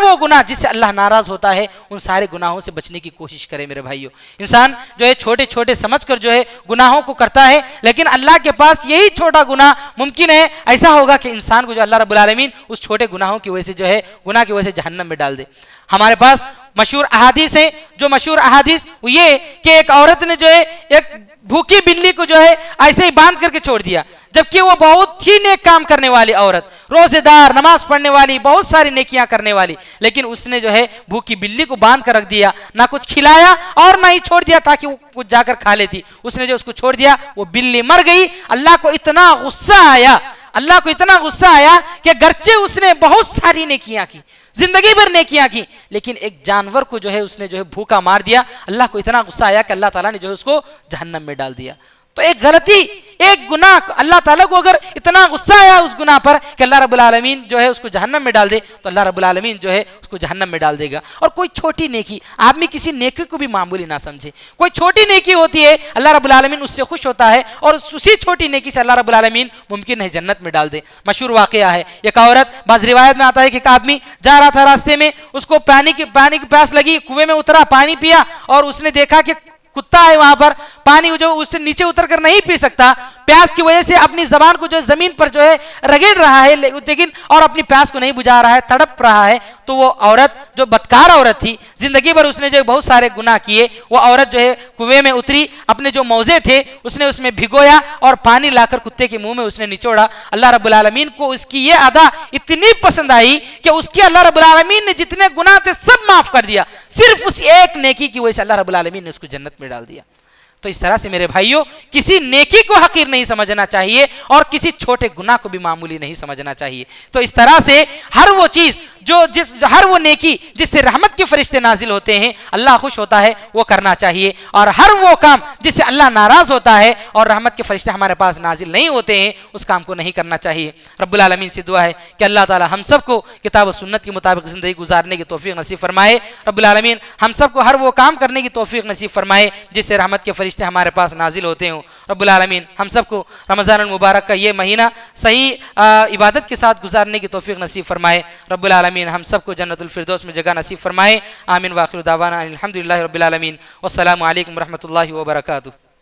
وہ گناہ جس سے اللہ ناراض ہوتا ہے ان سارے گناہوں سے بچنے کی کوشش کرے۔ میرے بھائیوں انسان جو ہے چھوٹے چھوٹے سمجھ کر جو ہے گناہوں کو کرتا ہے، لیکن اللہ کے پاس یہی چھوٹا گناہ ممکن ہے ایسا ہوگا کہ انسان کو جو اللہ رب العالمین اس چھوٹے گناہوں کی وجہ سے جو ہے گناہ کی وجہ سے جہنم میں ڈال دے۔ ہمارے پاس مشہور احادیث ہیں، جو مشہور احادیث وہ یہ کہ ایک عورت نے جو ہے ایک بھوکی بلی کو جو ہے ایسے ہی باندھ کر کے چھوڑ دیا، جبکہ وہ بہت ہی نیک کام کرنے والی عورت، روزے دار، نماز پڑھنے والی، بہت ساری نیکیاں کرنے والی، لیکن اس نے جو ہے بھوکی بلی کو باندھ کر رکھ دیا، نہ کچھ کھلایا اور نہ ہی چھوڑ دیا تاکہ وہ کچھ جا کر کھا لیتی۔ اس نے جو اس کو چھوڑ دیا وہ بلی مر گئی۔ اللہ کو اتنا غصہ آیا کہ گرچہ اس نے بہت ساری نیکیاں کی، زندگی بھر نیکیاں کی، لیکن ایک جانور کو جو ہے اس نے جو ہے بھوکا مار دیا۔ اللہ کو اتنا غصہ آیا کہ اللہ تعالیٰ نے جو ہے اس کو جہنم میں ڈال دیا۔ تو ایک غلطی، ایک گناہ، اللہ تعالیٰ کو اگر اتنا غصہ آیا اس گناہ پر کہ اللہ رب العالمین جو ہے اس کو جہنم میں ڈال دے، تو اللہ رب العالمین جو ہے اس کو جہنم میں ڈال دے گا۔ اور کوئی چھوٹی نیکی، آدمی کسی نیکی کو بھی معمولی نہ سمجھے، کوئی چھوٹی نیکی ہوتی ہے اللہ رب العالمین اس سے خوش ہوتا ہے اور اسی چھوٹی نیکی سے اللہ رب العالمین ممکن ہے جنت میں ڈال دے۔ مشہور واقعہ ہے، ایک عورت، بعض روایت میں آتا ہے کہ ایک آدمی جا رہا تھا راستے میں، اس کو پانی کی پیاس لگی، کنویں میں اترا، پانی پیا اور اس نے دیکھا کہ کتا ہے وہاں پر، پانی جو اس سے نیچے اتر کر نہیں پی سکتا، پیاس کی وجہ سے اپنی زبان کو جو زمین پر جو ہے رگڑ رہا ہے، لیکن اور اپنی پیاس کو نہیں بجھا رہا ہے، تڑپ رہا ہے۔ تو وہ عورت جو بدکار عورت تھی، زندگی بھر اس نے جو بہت سارے گناہ کیے، وہ عورت جو ہے کنویں میں اتری، اپنے جو موزے تھے اس نے اس میں بھگویا اور پانی لا کر کتے کے منہ میں اس نے نچوڑا۔ اللہ رب العالمین کو اس کی یہ ادا اتنی پسند آئی کہ اس کی اللہ رب العالمین نے جتنے گناہ تھے سب معاف کر دیا، صرف اس ایک نیکی کی وجہ سے اللہ رب العالمین نے اس کو جنت میں ڈال دیا۔ تو اس طرح سے میرے بھائیوں کسی نیکی کو حقیر نہیں سمجھنا چاہیے اور کسی چھوٹے گناہ کو بھی معمولی نہیں سمجھنا چاہیے۔ تو اس طرح سے ہر وہ چیز ہر وہ نیکی جس سے رحمت کے فرشتے نازل ہوتے ہیں، اللہ خوش ہوتا ہے، وہ کرنا چاہیے، اور ہر وہ کام جس سے اللہ ناراض ہوتا ہے اور رحمت کے فرشتے ہمارے پاس نازل نہیں ہوتے ہیں اس کام کو نہیں کرنا چاہیے۔ رب العالمین سے دعا ہے کہ اللہ تعالی ہم سب کو کتاب و سنت کے مطابق زندگی گزارنے کی توفیق نصیب فرمائے۔ رب العالمین ہم سب کو ہر وہ کام کرنے کی توفیق نصیب فرمائے جس سے رحمت کے فرشتے ہمارے پاس نازل ہوتے ہوں۔ رب العالمین ہم سب کو رمضان المبارک کا یہ مہینہ صحیح عبادت کے ساتھ گزارنے کی توفیق نصیب فرمائے۔ رب العالمین ہم سب کو جنت الفردوس میں جگہ نصیب فرمائے۔ آمین واخر دعوانا الحمدللہ رب العالمین، والسلام علیکم ورحمۃ اللہ وبرکاتہ۔